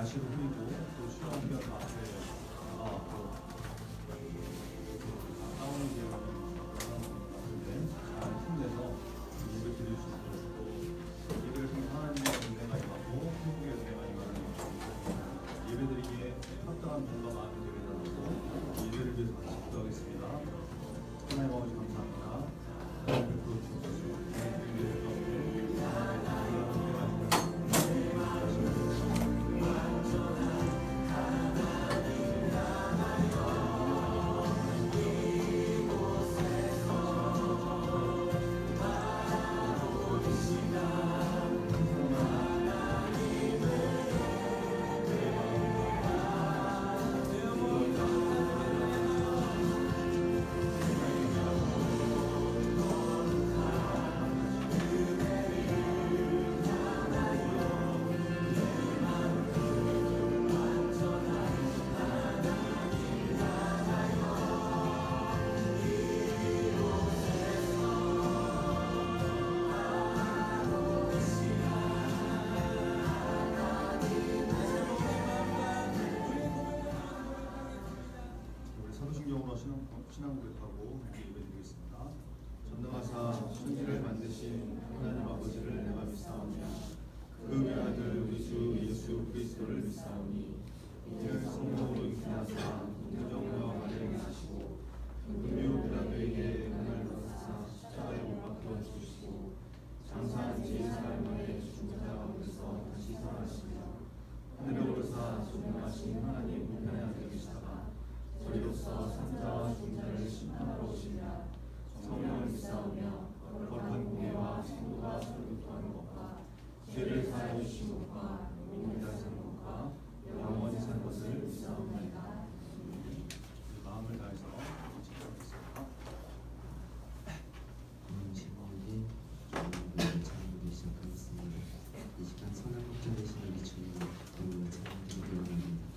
가시를 흘리고 또 신랑이가 또 앞에 나와서 싸우는 게 같은데 잘 힘내서 예배 드릴 수 있도록 또 예배를 통해 하나님의 은혜가 임하고 행복의 은혜가 임하는 예배드리기에 합당한 몸과 마음이 되게 달라고 예배를 위해서 같이 기도하겠습니다. 하나님 아버지 감사합니다. 하나님 그 주옵소서. 예배 가운데 신앙 고백하고 함께 예배드리겠습니다. 전능하사 천지를 만드신 하나님 아버지를 내가 믿사오니 그 외아들 우리 주 예수 그리스도를 믿사오니 이를 성령으로 인하사 공정과 아래에 하시고 금요 빌라도에게 은혜를 받으사 십자가에 못 박혀 죽으시고 장사한 지 4일 만에 죽은 자 가운데서 다시 살아나시며 하늘에 오르사 존귀하신 하나님 우편의 아들이시다가 저리로서 산자와 중자를 심판하러 오시며 성령을 믿사오며 거룩한 공예와 생도가 설교하는 것과 죄를 사하여 주신 것과 영원히 사는 것과 영원히 사는 것을 믿사옵나이다. 마음을 다해서 기도하겠습니다. 제목이 찬양으로 시작하겠습니다. 이 시간 선한 목자 되신 우리 주님 오늘 찬양드리기 원합니다.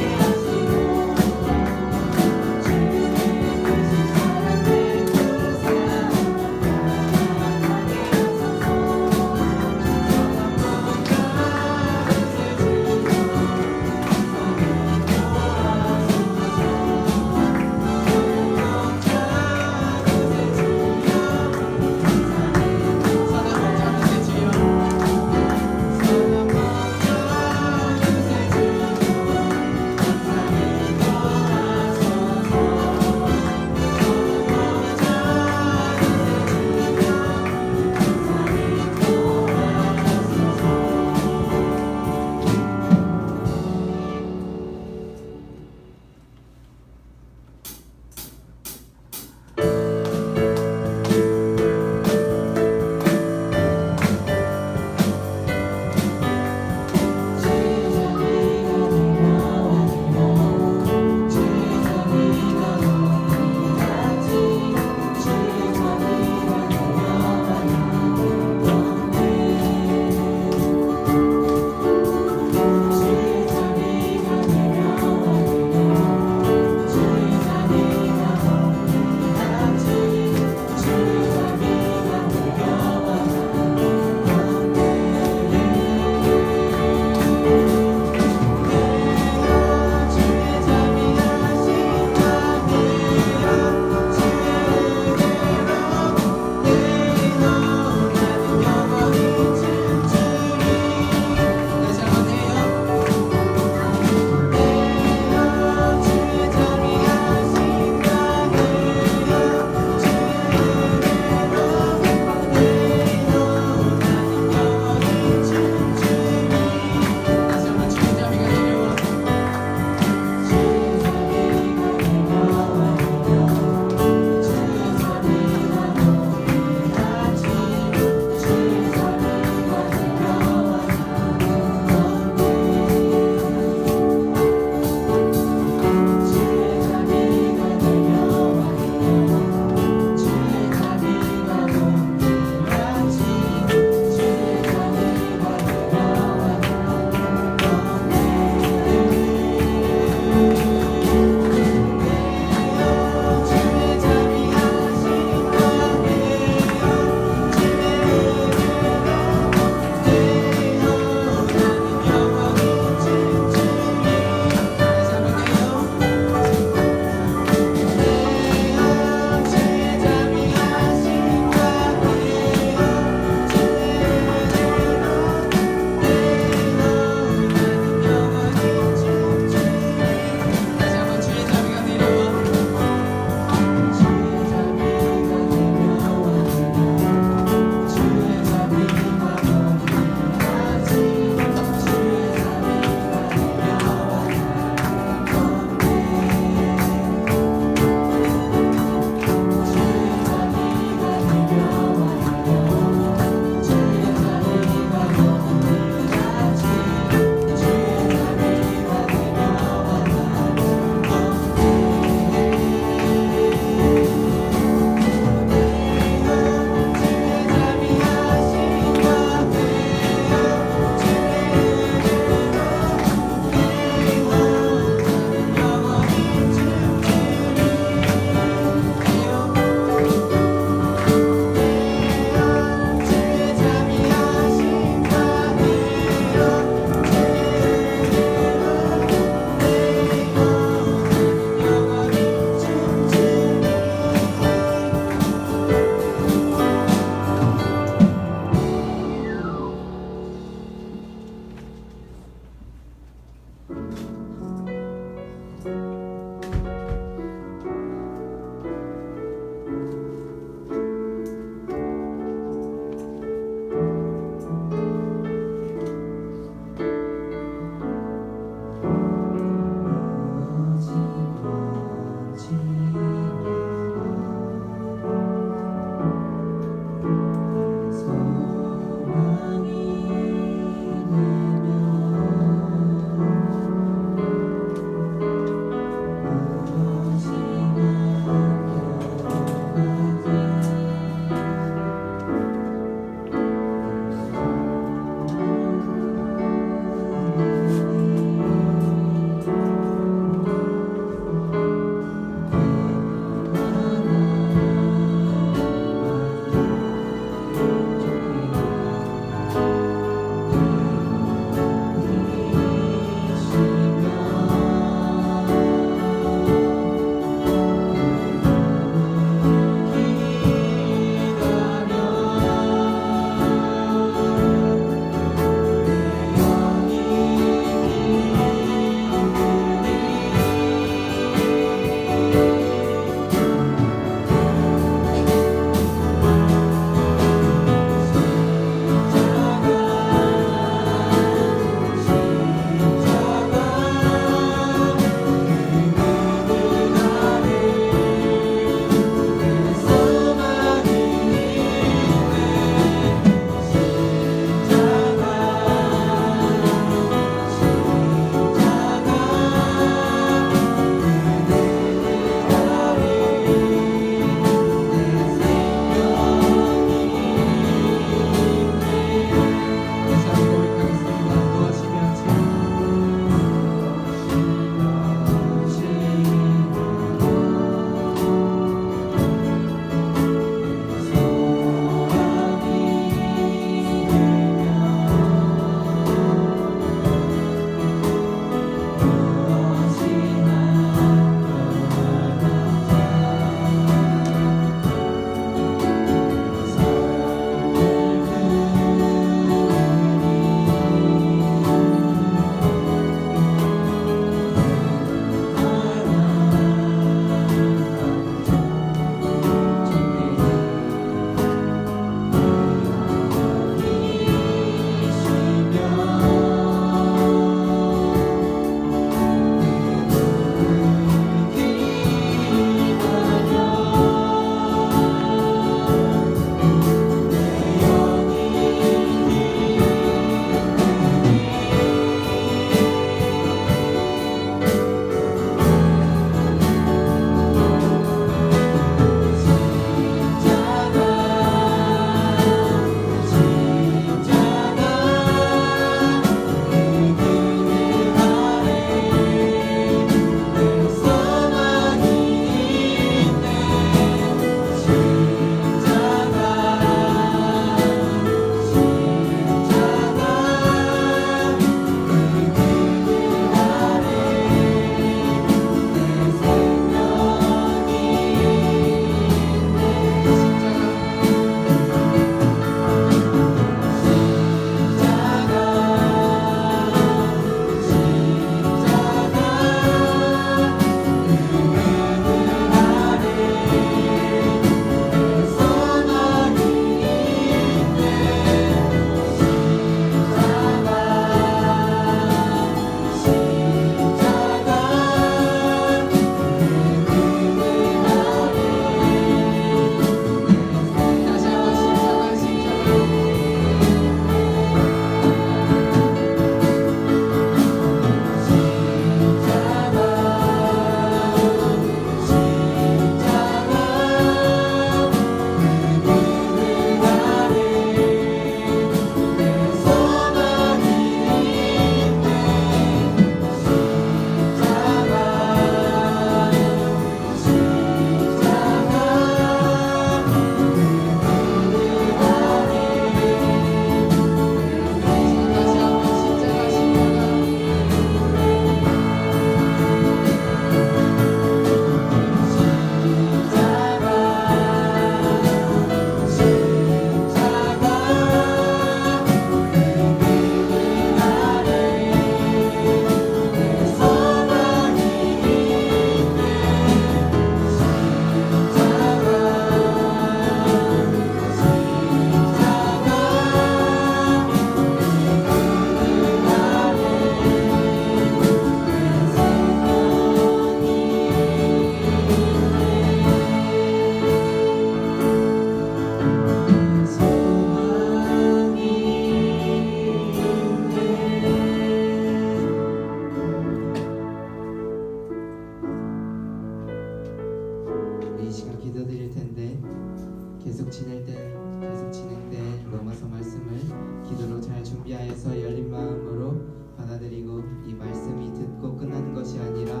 계속 진행된 로마서 말씀을 기도로 잘 준비하여서 열린 마음으로 받아들이고 이 말씀이 듣고 끝나는 것이 아니라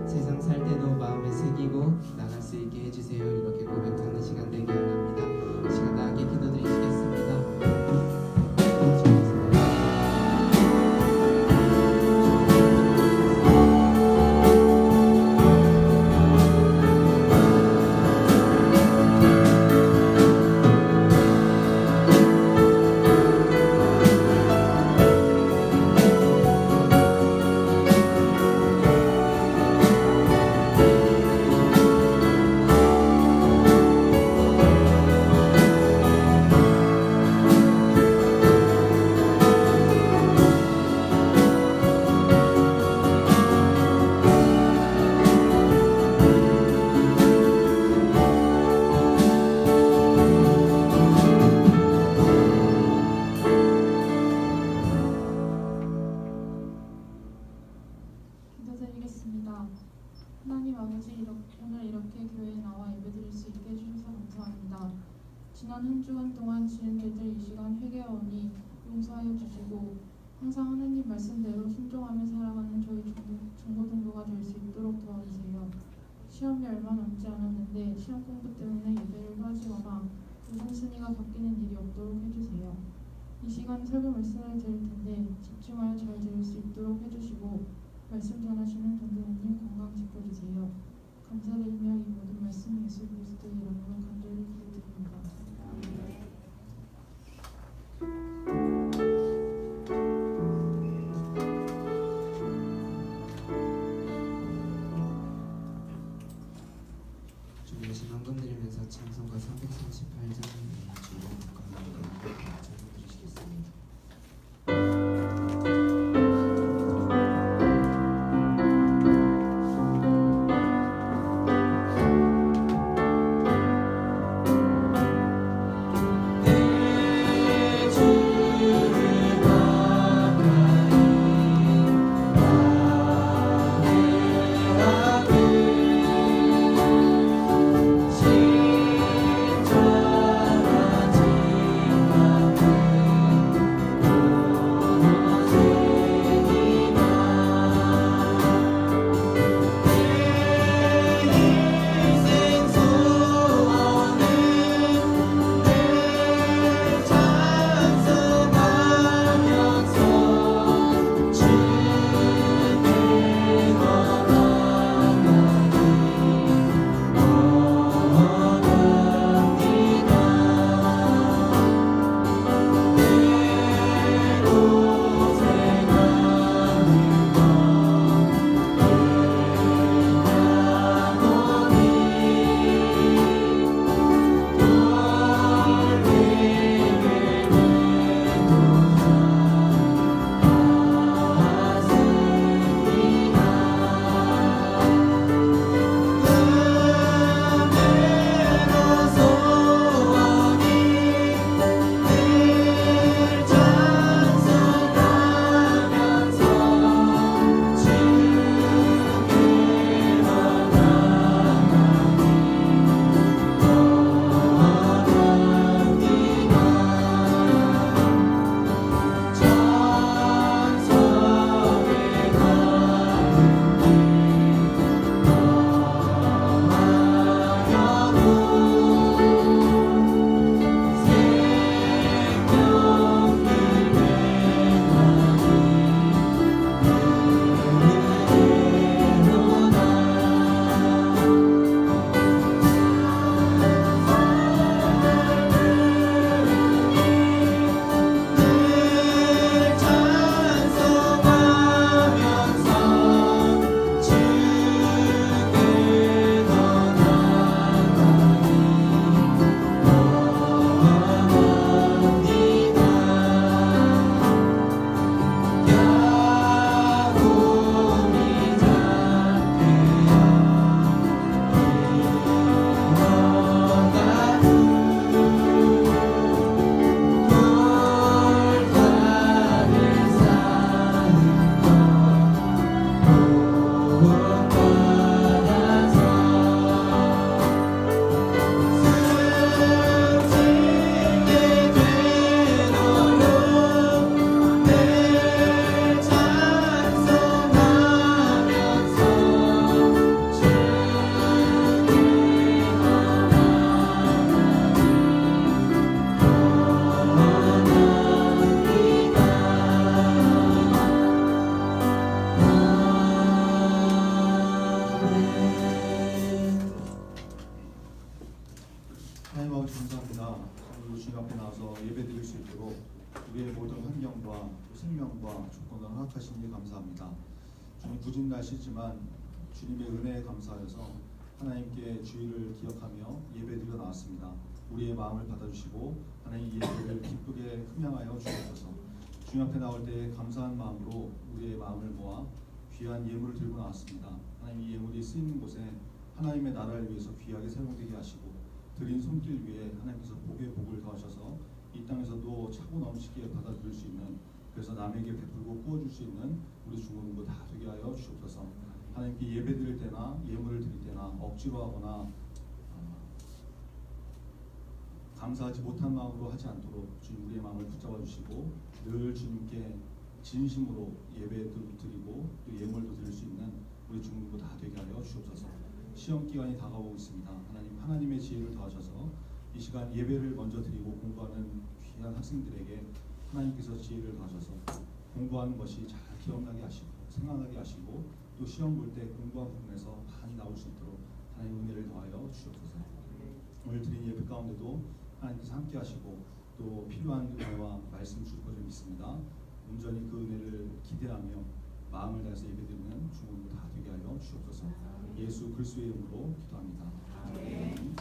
세상 살 때도 마음에 새기고 나갈 수 있게 해주세요. 이렇게 고백하는 시간 되기 원합니다. 시간 다 함께 기도드리시겠습니다. 기도드리겠습니다. 하나님 아버지, 오늘 이렇게 교회에 나와 예배드릴 수 있게 해주셔서 감사합니다. 지난 한 주간 동안 지은 죄들 이 시간 회개하오니 용서하여 주시고 항상 하나님 말씀대로 순종하며 살아가는 저희 중고등부가 될 수 있도록 도와주세요. 시험이 얼마 남지 않았는데 시험 공부 때문에 예배를 빠지거나 우선순위가 바뀌는 일이 없도록 해주세요. 이 시간 설교 말씀을 들을 텐데 집중하여 잘 들을 수 있도록 해주시고 말씀 전하시는 전도사님 건강 지켜주세요. 감사드리며 이 모든 말씀 예수 그리스도의 이름으로 간절히 기도드립니다. 주님의 헌금 드리면서 찬송가 338장 주님 건강을 찬송드리시겠습니다. 오늘도 주님 앞에 나와서 예배드릴 수 있도록 우리의 모든 환경과 생명과 조건을 허락하시니 감사합니다. 주님 굳은 날씨지만 주님의 은혜에 감사하여서 하나님께 주의를 기억하며 예배드려 나왔습니다. 우리의 마음을 받아주시고 하나님 예배를 기쁘게 흠양하여 주옵소서. 주님 앞에 나올 때 감사한 마음으로 우리의 마음을 모아 귀한 예물을 들고 나왔습니다. 하나님 이 예물이 쓰이는 곳에 하나님의 나라를 위해서 귀하게 사용되게 하시고 드린 손길 위에 하나님께서 복에 복을 더하셔서 이 땅에서도 차고 넘치게 받아들일 수 있는, 그래서 남에게 베풀고 구워줄 수 있는 우리 중고등부 다 되게 하여 주옵소서. 하나님께 예배드릴 때나 예물을 드릴 때나 억지로 하거나 감사하지 못한 마음으로 하지 않도록 주님 우리의 마음을 붙잡아 주시고 늘 주님께 진심으로 예배도 드리고 또 예물도 드릴 수 있는 우리 중고등부 다 되게 하여 주옵소서. 시험 기간이 다가오고 있습니다. 하나님의 지혜를 더하셔서 이 시간 예배를 먼저 드리고 공부하는 귀한 학생들에게 하나님께서 지혜를 더하셔서 공부하는 것이 잘 기억나게 하시고 생각나게 하시고 또 시험 볼 때 공부한 부분에서 많이 나올 수 있도록 하나님 은혜를 더하여 주옵소서. 오늘 드린 예배 가운데도 하나님께서 함께 하시고 또 필요한 은혜와 말씀 주실 것을 믿습니다. 온전히 그 은혜를 기대하며 마음을 다해서 예배드리는 중고등부 다 되게 하여 주옵소서. 예수 그리스도의 이름으로 기도합니다. 아멘.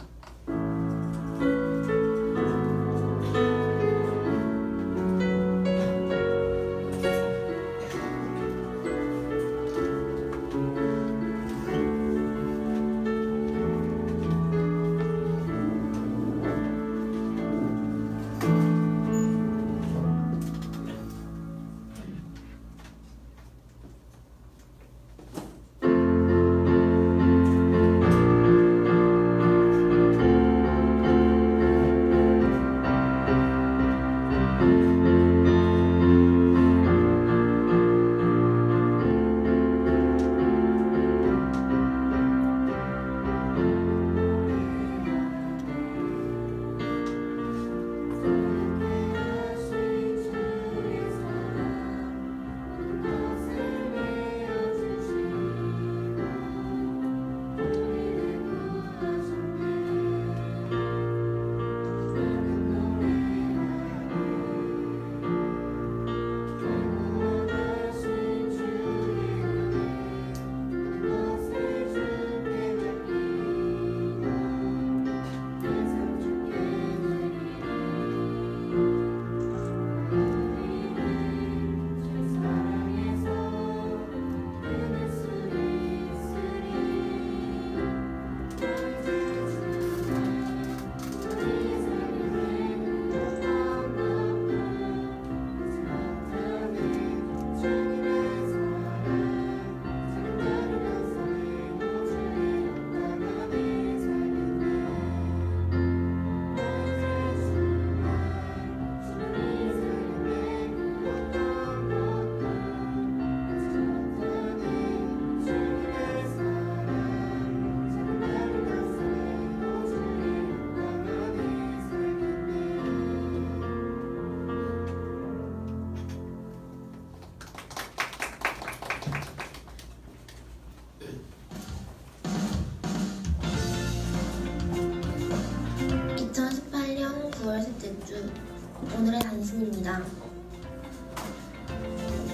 오늘의 단신입니다.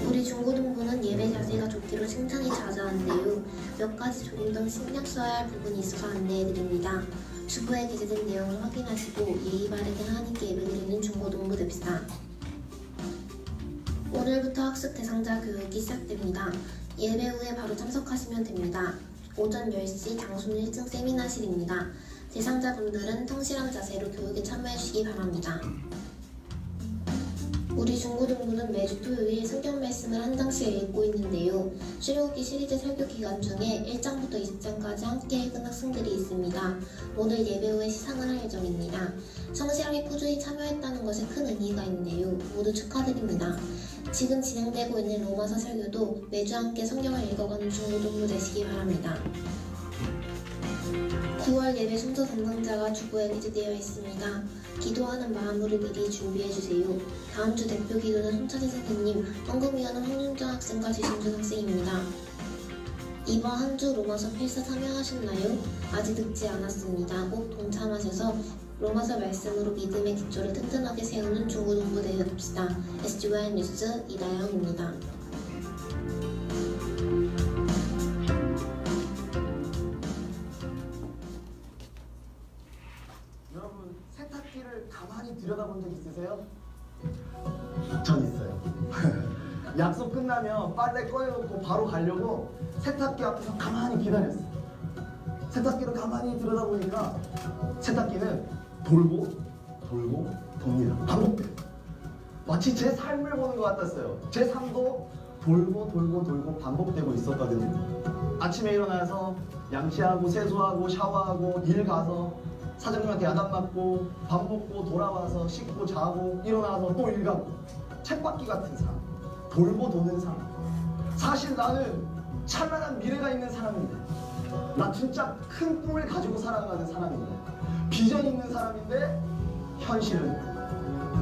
우리 중고등부는 예배 자세가 좋기로 칭찬이 자자한데요. 몇 가지 조금 더 신경 써야 할 부분이 있어서 안내해드립니다. 주부에 게재된 내용을 확인하시고 예의 바르게 하나님께 예배드리는 중고등부 됩시다. 오늘부터 학습 대상자 교육이 시작됩니다. 예배 후에 바로 참석하시면 됩니다. 오전 10시 장순 1층 세미나실입니다. 대상자분들은 성실한 자세로 교육에 참여해주시기 바랍니다. 우리 중고등부는 매주 토요일 성경 말씀을 한 장씩 읽고 있는데요. 출애굽기 시리즈 설교 기간 중에 1장부터 20장까지 함께 읽은 학생들이 있습니다. 오늘 예배 후에 시상을 할 예정입니다. 성실하게 꾸준히 참여했다는 것에 큰 의미가 있네요. 모두 축하드립니다. 지금 진행되고 있는 로마서 설교도 매주 함께 성경을 읽어가는 중고등부 되시기 바랍니다. 9월 예배 순서 담당자가 주부에 게재되어 있습니다. 기도하는 마음으로 미리 준비해주세요. 다음 주 대표 기도는 손찬희 선생님, 헌금위원은 황윤정 학생과 지신준 학생입니다. 이번 한 주 로마서 필사 참여하셨나요? 아직 늦지 않았습니다. 꼭 동참하셔서 로마서 말씀으로 믿음의 기초를 튼튼하게 세우는 중고등부 되어봅시다. SGY 뉴스 이다영입니다. 여러분 세탁기를 가만히 들여다본 적 있으세요? 전 있어요. 약속 끝나면 빨래 꺼내놓고 바로 가려고 세탁기 앞에서 가만히 기다렸어요. 세탁기를 가만히 들여다보니까 세탁기는 돌고 돌고 돕니다. 반복돼요. 마치 제 삶을 보는 것 같았어요. 제 삶도 돌고 돌고 돌고 반복되고 있었거든요. 아침에 일어나서 양치하고 세수하고 샤워하고 일 가서 사장님한테 야단 맞고 밥 먹고 돌아와서 씻고 자고 일어나서 또 일 가고 쳇바퀴 같은 삶, 돌고 도는 삶. 사실 나는 찬란한 미래가 있는 사람인데, 나 진짜 큰 꿈을 가지고 살아가는 사람인데, 비전 있는 사람인데 현실은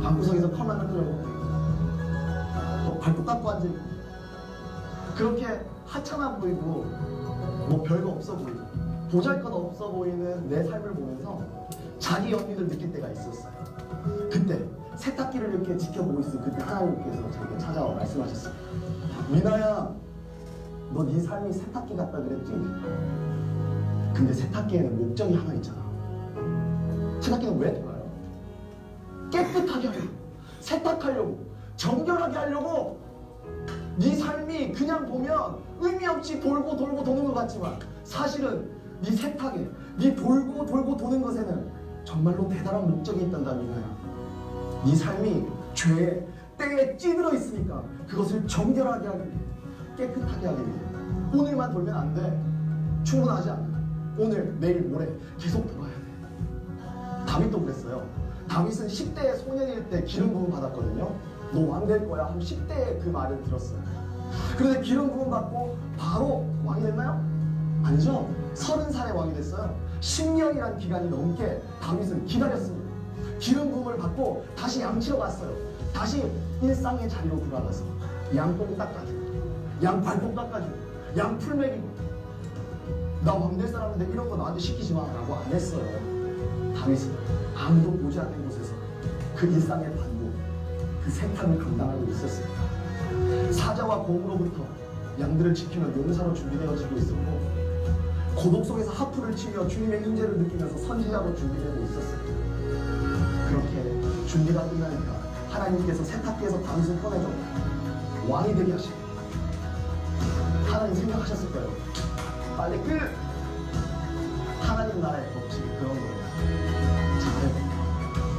방구석에서 컵라면 끓여먹고 또 발톱 깎고 앉아있고 그렇게 하찮아 보이고 뭐 별거 없어 보이고 보잘것 없어 보이는 내 삶을 보면서 자기 연민을 느낄 때가 있었어요. 그때 세탁기를 이렇게 지켜보고 있을 그때 하나님께서 저에게 찾아와 말씀하셨어요. 미나야, 너 네 삶이 세탁기 같다 그랬지? 근데 세탁기에는 목적이 하나 있잖아. 세탁기는 왜 돌아요? 깨끗하게 하려고, 세탁하려고, 정결하게 하려고. 네 삶이 그냥 보면 의미 없이 돌고 돌고 도는 것 같지만 사실은 네 세탁에, 네 돌고 돌고 도는 것에는 정말로 대단한 목적이 있단다, 미나야. 네 삶이 죄에, 때에 찌들어 있으니까 그것을 정결하게 하기 위해, 깨끗하게 하기 위해 오늘만 돌면 안 돼. 충분하지 않아. 오늘, 내일, 모레 계속 돌아야 돼. 다윗도 그랬어요. 다윗은 10대 소년일 때 기름 부음 받았거든요. 너 왕 될 거야 하면 10대에 그 말을 들었어요. 그런데 기름 부음 받고 바로 왕이 됐나요? 아니죠. 30살에 왕이 됐어요. 10년이란 기간이 넘게 다윗은 기다렸습니다. 기름 부음을 받고 다시 양치러 갔어요. 다시 일상의 자리로 돌아가서 양똥 닦아주고, 양 발톱 닦아주고, 양 풀 먹이고. 나 왕 될 사람인데 이런 거 나한테 시키지 마 라고 안 했어요. 다윗은 아무도 보지 않는 곳에서 그 일상의 반복, 그 세탁을 감당하고 있었어요. 사자와 곰으로부터 양들을 지키며 용사로 준비되어지고 있었고, 고독 속에서 하프를 치며 주님의 임재를 느끼면서 선지자로 준비되고 있었어요. 그렇게 준비가 끝나니까 하나님께서 세탁기에서 다윗을 꺼내줘 왕이 되게 하시고, 하나님 생각하셨을 거예요. 빨리 끝! 하나님 나라의 법칙이 그런 거예요. 잘해,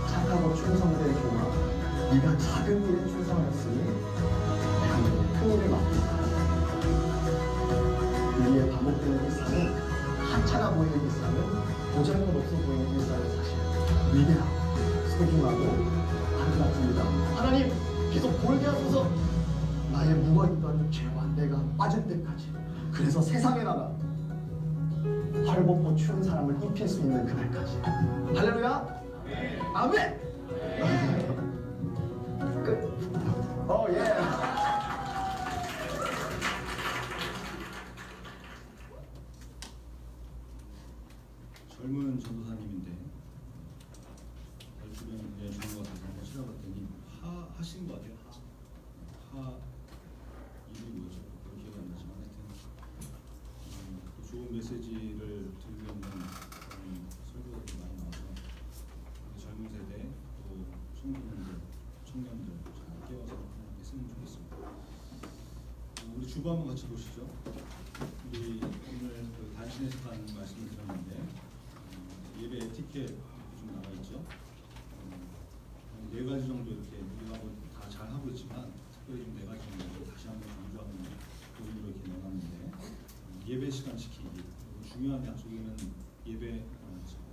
착하고 충성된 종아, 네가 작은 일에 충성하였으니 내가 너에게 큰 일을 맡긴다. 우리의 반복되는 일상은, 하찮아 보이는 일상은, 보잘것 없어 보이는 일상은 사실 위대하고 소중하고 아름답습니다. 하나님, 계속 돌게 하소서. 나의 묵어있던 죄와 내가 빠질 때까지. 그래서 세상에 나가 헐벗고 추운 사람을 입힐 수 있는 그날까지. 할렐루야. 아멘. 끝. 예. 젊은 전도사님인데 주변에 좋은 것 같아서 한번 찾아봤더니 하신 것 같아요. 이름이 뭐죠? 기억이 안 나지만 하여튼 좋은 메시지를 들고 있는 설교들이 많이 나와서 젊은 세대 또 청년들 잘 깨워서 했으면 좋겠습니다. 우리 주보 한번 같이 보시죠. 우리 오늘 그 단신에서 하는 말씀을 드렸는데 예배 에티켓 좀 나와 있죠. 네 가지 정도 이렇게 우리가 다 잘 하고 있지만 특별히 좀 네 가지 정도 다시 한번 강조하는 부분으로 이렇게 넣어놨는데, 예배 시간 지키기. 중요한 약속에는 예배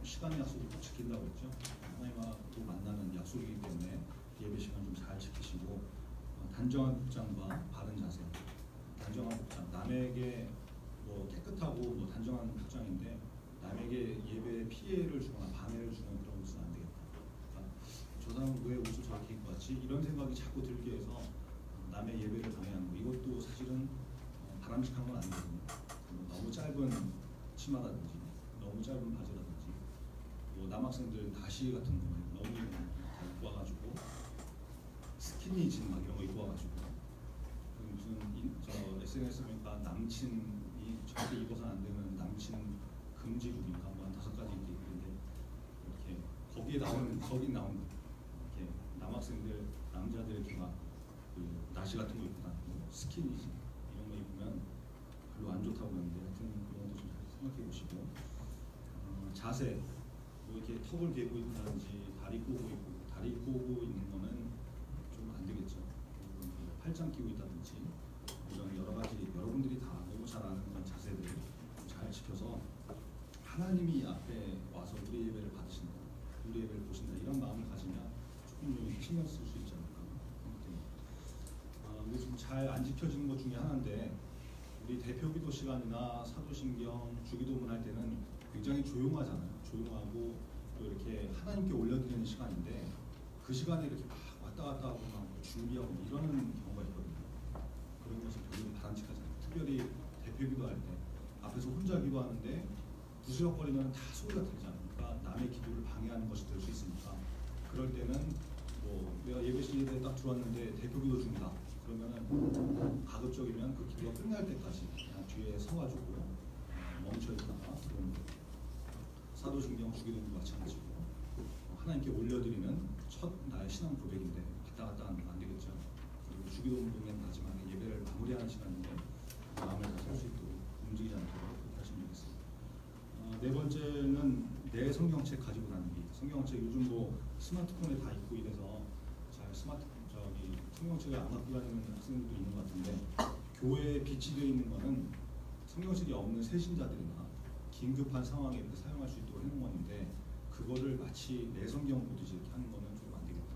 시간의 약속을 꼭 지킨다고 했죠. 하나님하고 만나는 약속이기 때문에 예배 시간 좀 잘 지키시고, 단정한 복장과 바른 자세. 단정한 복장. 남에게 뭐 깨끗하고 뭐 단정한 복장인데 남에게 예배에 피해를 주거나 방해를 주는 그런 것은 안 되겠다. 그러니까 저 사람은 왜 옷을 저렇게 입고 왔지? 이런 생각이 자꾸 들게 해서 남의 예배를 방해하는 거. 이것도 사실은 바람직한 건 아니거든요. 너무 짧은 치마라든지 너무 짧은 바지라든지 뭐 남학생들 나시 같은 거 너무 다 입고 와가지고 스키니진 막 이런 거 입고 와가지고 무슨 SNS 보니까 남친이 절대 입어서는 안 되는 남친 금지룩인가 뭐 한 5가지 이렇게 있는데 이렇게 거기 나온 이렇게 남학생들 남자들 이렇게 막그 나시 같은 거 입고 다니고 스키니진 이런 거 입으면 별로 안 좋다고 하는데 하여튼 그런 것도 좀 생각해 보시고 자세 뭐 이렇게 턱을 개고 있다든지 다리 꼬고 있는 거는 좀 안 되겠죠. 팔짱 끼고 있다든지 이런 여러 가지 여러분들이 다 너무 잘 아는 그런 자세들 잘 지켜서 하나님이 앞에 와서 우리 예배를 받으신다, 우리 예배를 보신다 이런 마음을 가지면 조금 좀 신경 쓸 수 있지 않을까 생각됩니다. 요즘 잘 안 지켜지는 것 중에 하나인데 우리 대표기도 시간이나 사도신경 주기도문 할 때는 굉장히 조용하잖아요. 조용하고 또 이렇게 하나님께 올려드리는 시간인데 그 시간에 이렇게 막 왔다 갔다 하고 막 준비하고 이러는 경우가 있거든요. 그런 것이 별로 바람직하잖아요. 특별히 대표기도 할 때 앞에서 혼자 기도하는데 부스럭거리면 다 소리가 들리잖아요. 그러니까 남의 기도를 방해하는 것이 될 수 있으니까 그럴 때는 뭐 내가 예배실에 딱 들어왔는데 대표기도 중이다. 그러면은 가급적이면 그 기도가 끝날 때까지 그냥 뒤에 서가지고 멈춰있다가 그런 사도신경 주기도문도 마찬가지고 하나님께 올려드리는 첫 나의 신앙 고백인데 갔다 하는 건 안 되겠죠. 그리고 주기도문은 마지막에 예배를 마무리하는 시간인데 마음을 다할 수 있도록 움직이지 않도록 그렇게 하시면 되겠습니다. 네 번째는 내 성경책 가지고 다니기. 성경책 요즘 뭐 스마트폰에 다 있고 이래서 잘 성경책을 안 갖고 다니는 학생들도 있는 것 같은데 교회에 비치되어 있는 거는 성경책이 없는 새신자들이나 긴급한 상황에 이렇게 사용할 수 있도록 해놓은 건데 그거를 마치 내 성경 보듯이 이렇게 하는 거는 좀 안 되겠다.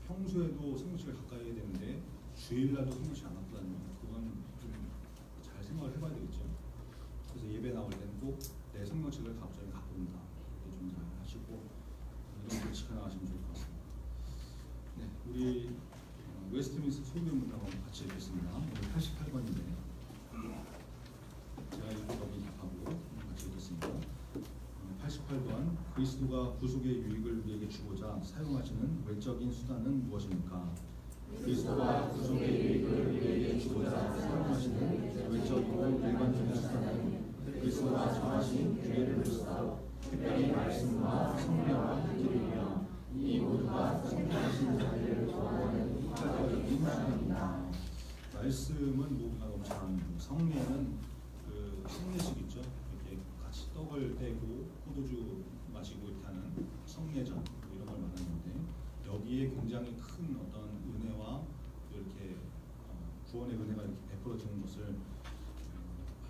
평소에도 성경책을 가까이 해야 되는데 주일날도 성경책 안 갖고 다니면 그건 좀 잘 생각을 해봐야 되겠죠. 그래서 예배 나올 때는 꼭 내 성경책을 갑자기 갖고 온다. 이렇게 좀 잘 하시고 이런 걸 지켜나가시면 좋을 것 같습니다. 네, 우리 웨스트민스터 소개문 한번 같이 읽겠습니다. 오늘 88번인데 제가 읽고 여기 답하고 같이 읽겠습니다. 88번 그리스도가 구속의 유익을 우리에게 주고자 사용하시는 외적인 수단은 무엇입니까? 그리스도가 구속의 유익을 우리에게 주고자 사용하시는 외적이고 일반적인 수단은 그리스도가 정하신 규례를 그리스도 특별히 말씀과 성령과 기도이며 이 모두가 선택하신 자리를 도와하는 효과적인 수단입니다. 말씀은 모두가 너무 잘 아는 성례는 그 성례식 있죠. 이렇게 같이 떡을 떼고 포도주 마시고 이렇게 하는 성례전 뭐 이런 걸 말하는데 여기에 굉장히 큰 어떤 은혜와 이렇게 구원의 은혜가 이렇게 베풀어지는 것을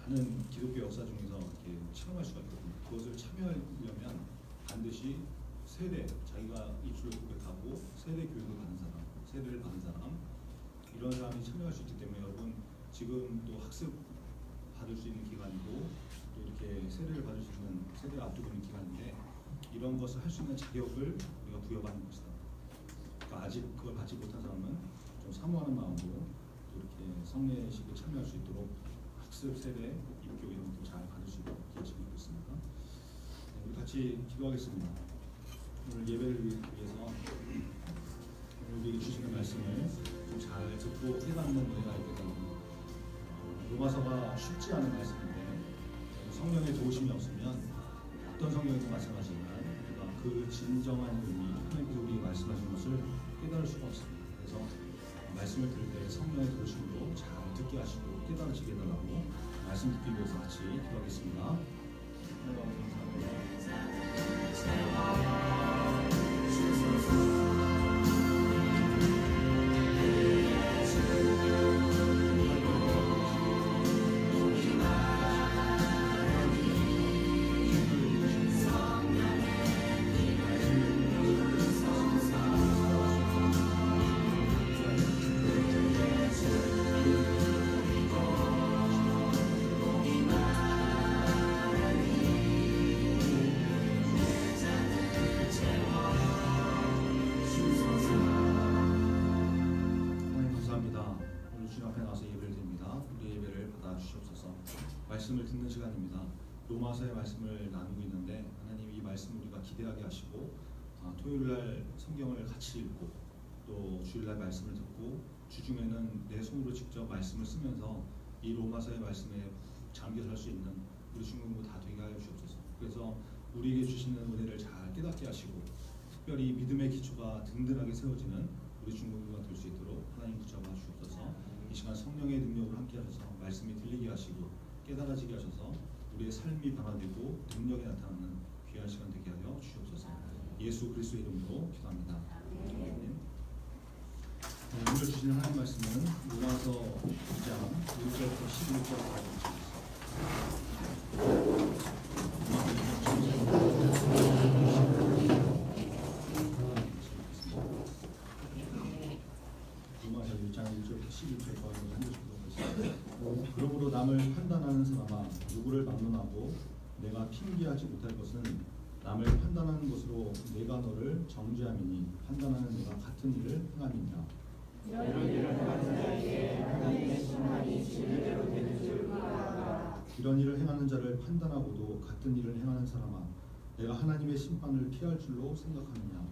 많은 기독교 역사 중에서 이렇게 체험할 수가 있거든요. 그것을 참여하려면 반드시 세례, 자기가 입술을 고백하고 세례 교육을 받는 사람, 세례를 받는 사람 이런 사람이 참여할 수 있기 때문에 여러분 지금 또 학습 받을 수 있는 기간이고 또 이렇게 세례를 받을 수 있는 세례를 앞두고 있는 기간인데 이런 것을 할 수 있는 자격을 우리가 부여받는 것이다. 그러니까 아직 그걸 받지 못한 사람은 좀 사모하는 마음으로 또 이렇게 성례식에 참여할 수 있도록 학습, 세례, 입교 이런 것도 잘 받을 수 있도록 기회를 드리겠습니다. 네, 우리 같이 기도하겠습니다. 오늘 예배를 위해서 오늘 우리에게 주시는 말씀을 좀 잘 듣고 깨닫는 은혜가 있게 되고 로마서가 쉽지 않은 말씀인데 성령의 도우심이 없으면 어떤 성경이든 마찬가지지만 우리가 그 진정한 의미 하나님께서 우리에게 말씀하신 것을 깨달을 수가 없습니다. 그래서 말씀을 들을 때 성령의 도우심으로 잘 듣게 하시고 깨달으시게 해달라고 말씀 듣기 위해서 같이 기도하겠습니다. 말씀을 듣는 시간입니다. 로마서의 말씀을 나누고 있는데 하나님 이 말씀을 우리가 기대하게 하시고 토요일날 성경을 같이 읽고 또 주일날 말씀을 듣고 주중에는 내 손으로 직접 말씀을 쓰면서 이 로마서의 말씀에 푹 잠겨 살 수 있는 우리 중국부 다 되게 하여 주옵소서. 그래서 우리에게 주시는 은혜를 잘 깨닫게 하시고 특별히 믿음의 기초가 든든하게 세워지는 우리 중국부가 될 수 있도록 하나님 붙잡아 주옵소서. 이 시간 성령의 능력으로 함께 하셔서 말씀이 들리게 하시고 깨달아지게 하셔서 우리의 삶이 변화되고 능력이 나타나는 귀한 시간 되게 하여 주옵소서. 예수 그리스도의 이름으로 기도합니다. 아멘. 오늘 주시는 하나님 말씀은 로마서 2장 1절부터 11절까지 로마서 1장 1절부터 11절까지 한 절씩 보겠습니다. 그러므로 남을 판단하는 사람아 누구를 막론하고 내가 핑계하지 못할 것은 남을 판단하는 것으로 내가 너를 정죄함이니 판단하는 내가 같은 일을 행함이니라. 이런 일을 행하는 자에게 하나님의 심판이 진리대로 되는 줄 알아라. 이런 일을 행하는 자를 판단하고도 같은 일을 행하는 사람아 내가 하나님의 심판을 피할 줄로 생각하느냐.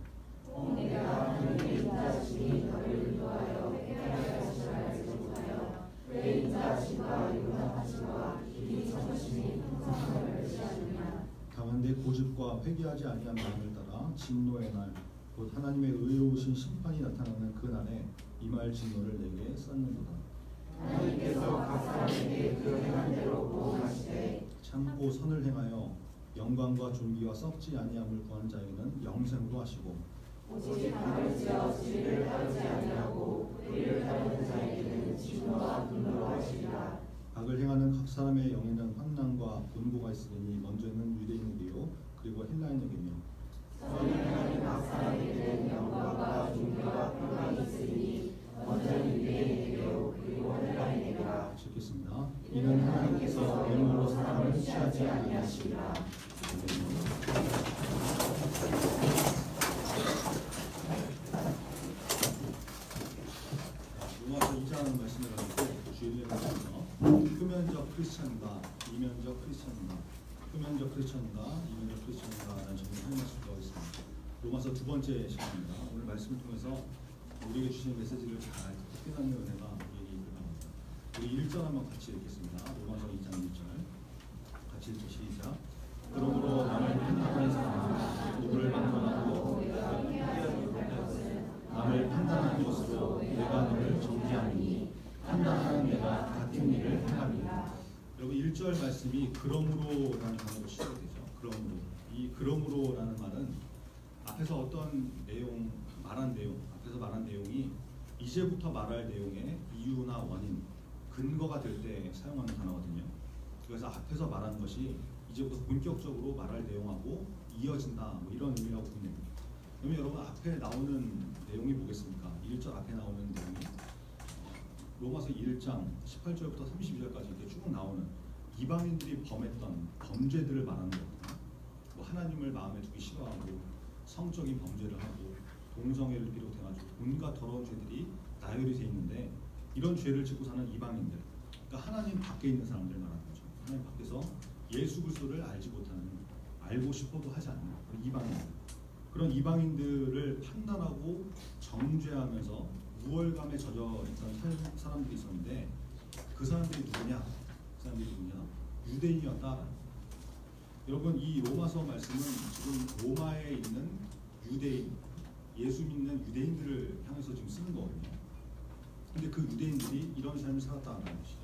내가 하나님의 인자하심이 너를 인도하여 깨달게 하시라 알지 못하여 왜 인자하심과 용납하심과 이 참으심이 항상 너를 멸시하느냐. 다만 내 고집과 회개하지 아니한 마음을 따라 진노의 날 곧 하나님의 의로우신 심판이 나타나는 그 날에 임할 진노를 내게 쌓는도다. 하나님께서 각 사람에게 그 행한 대로 보응하시되 참고 선을 행하여 영광과 존귀와 썩지 아니함을 구하는 자에게는 영생으로 하시고 오직 악을 지어 진리를 따르지 아니하고 의를 따르는 자에게는 진노와 분노로 하시리라. 악을 행하는 각 사람의 영에는 환난과 곤고가 있으니 먼저는 유대인에게요 그리고 헬라인에게며 선을 행하는 각 사람에게는 영광과 존귀와 평강이 있으니 먼저는 유대인에게요 그리고 헬라인에게라. 읽겠습니다. 이는 하나님께서 예물로 사람을 취하지 아니하시리라. 로마서 2장 말씀을 가지고 주일에 가면서 표면적 크리스천과 이면적 크리스천과 표면적 크리스천과 이면적 크리스천과라는 점을 확인할 수가 있습니다. 로마서 두 번째 시간입니다. 오늘 말씀을 통해서 우리에게 주신 메시지를 잘 깨닫는 은혜가 우리에게 있습니다. 우리 1절 한번 같이 읽겠습니다. 로마서 2장 1절 같이 읽죠. 시작. 그러므로 남을 판단하는 사람은 누구를 막론하고 내가 핑계하지 못할 것은 남을 판단하는 것으로 내가 너를 정죄하니 판단하는 내가 같은 일을 행함이라. 여러분 1절 말씀이 그러므로라는 단어로 시작이 되죠. 그러므로 이 그러므로라는 말은 앞에서 어떤 내용 앞에서 말한 내용이 이제부터 말할 내용의 이유나 원인, 근거가 될 때 사용하는 단어거든요. 그래서 앞에서 말하는 것이 이제부터 본격적으로 말할 내용하고 이어진다 이런 의미라고 보면 됩니다. 그러면 여러분 앞에 나오는 내용이 뭐겠습니까? 1절 앞에 나오는 내용이 로마서 1장 18절부터 32절까지 이렇게 쭉 나오는 이방인들이 범했던 범죄들을 말하는 거거든요. 하나님을 마음에 두기 싫어하고 성적인 범죄를 하고 동성애를 비롯해가지고 온갖 더러운 죄들이 나열이 돼 있는데 이런 죄를 짓고 사는 이방인들, 그러니까 하나님 밖에 있는 사람들 말하는 거죠. 하나님 밖에서 예수 그리스도를 알지 못하는, 알고 싶어도 하지 않는 그런 이방인들, 그런 이방인들을 판단하고 정죄하면서 우월감에 젖어 있던 사람들이 있었는데 그 사람들이 누구냐? 그 사람들이 누구냐? 유대인이었다. 여러분 이 로마서 말씀은 지금 로마에 있는 유대인, 예수 믿는 유대인들을 향해서 지금 쓰는 거거든요. 근데 그 유대인들이 이런 삶을 살았다는 것이죠.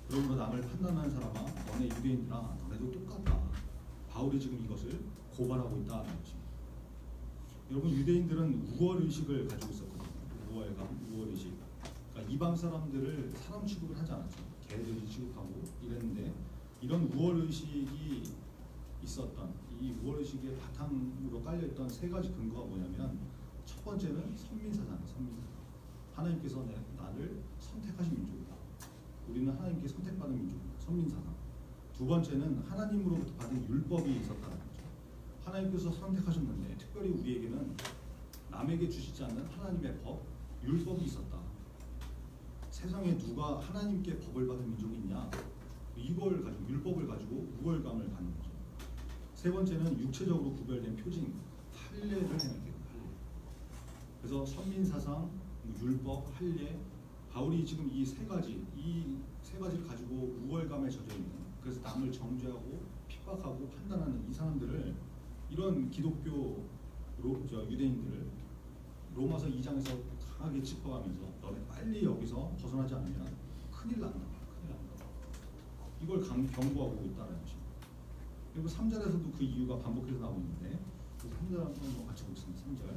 그러므로 남을 판단하는 사람아, 너네 유대인들아, 너네도 똑같다. 바울이 지금 이것을 고발하고 있다는 것입니다. 여러분 유대인들은 우월의식을 가지고 있었거든요. 우월의식. 그러니까 이방 사람들을 사람 취급을 하지 않았죠. 개들이 취급하고 이랬는데 이런 우월의식이 있었던, 이 우월의식의 바탕으로 깔려있던 세 가지 근거가 뭐냐면 첫 번째는 선민사상. 하나님께서 나를 선택하신 민족이다. 우리는 하나님께 선택받은 민족이다. 선민사상. 두 번째는 하나님으로부터 받은 율법이 있었다는 거죠. 하나님께서 선택하셨는데 특별히 우리에게는 남에게 주시지 않는 하나님의 법, 율법이 있었다. 세상에 누가 하나님께 법을 받은 민족이 있냐? 이걸 가지고 율법을 가지고 우월감을 갖는 거죠. 세 번째는 육체적으로 구별된 표징, 할례를 행하게. 그래서 선민사상, 율법, 할례, 바울이 지금 이 세 가지를 가지고 우월감에 젖어 있는, 그래서 남을 정죄하고 핍박하고 판단하는 이 사람들을, 이런 기독교 유대인들을 로마서 2장에서 강하게 짚어가면서 너네 빨리 여기서 벗어나지 않으면 큰일 난다. 이걸 경고하고 있다는 것입니다. 그리고 3절에서도 그 이유가 반복해서 나오고 있는데, 3절 한번 같이 보겠습니다. 3절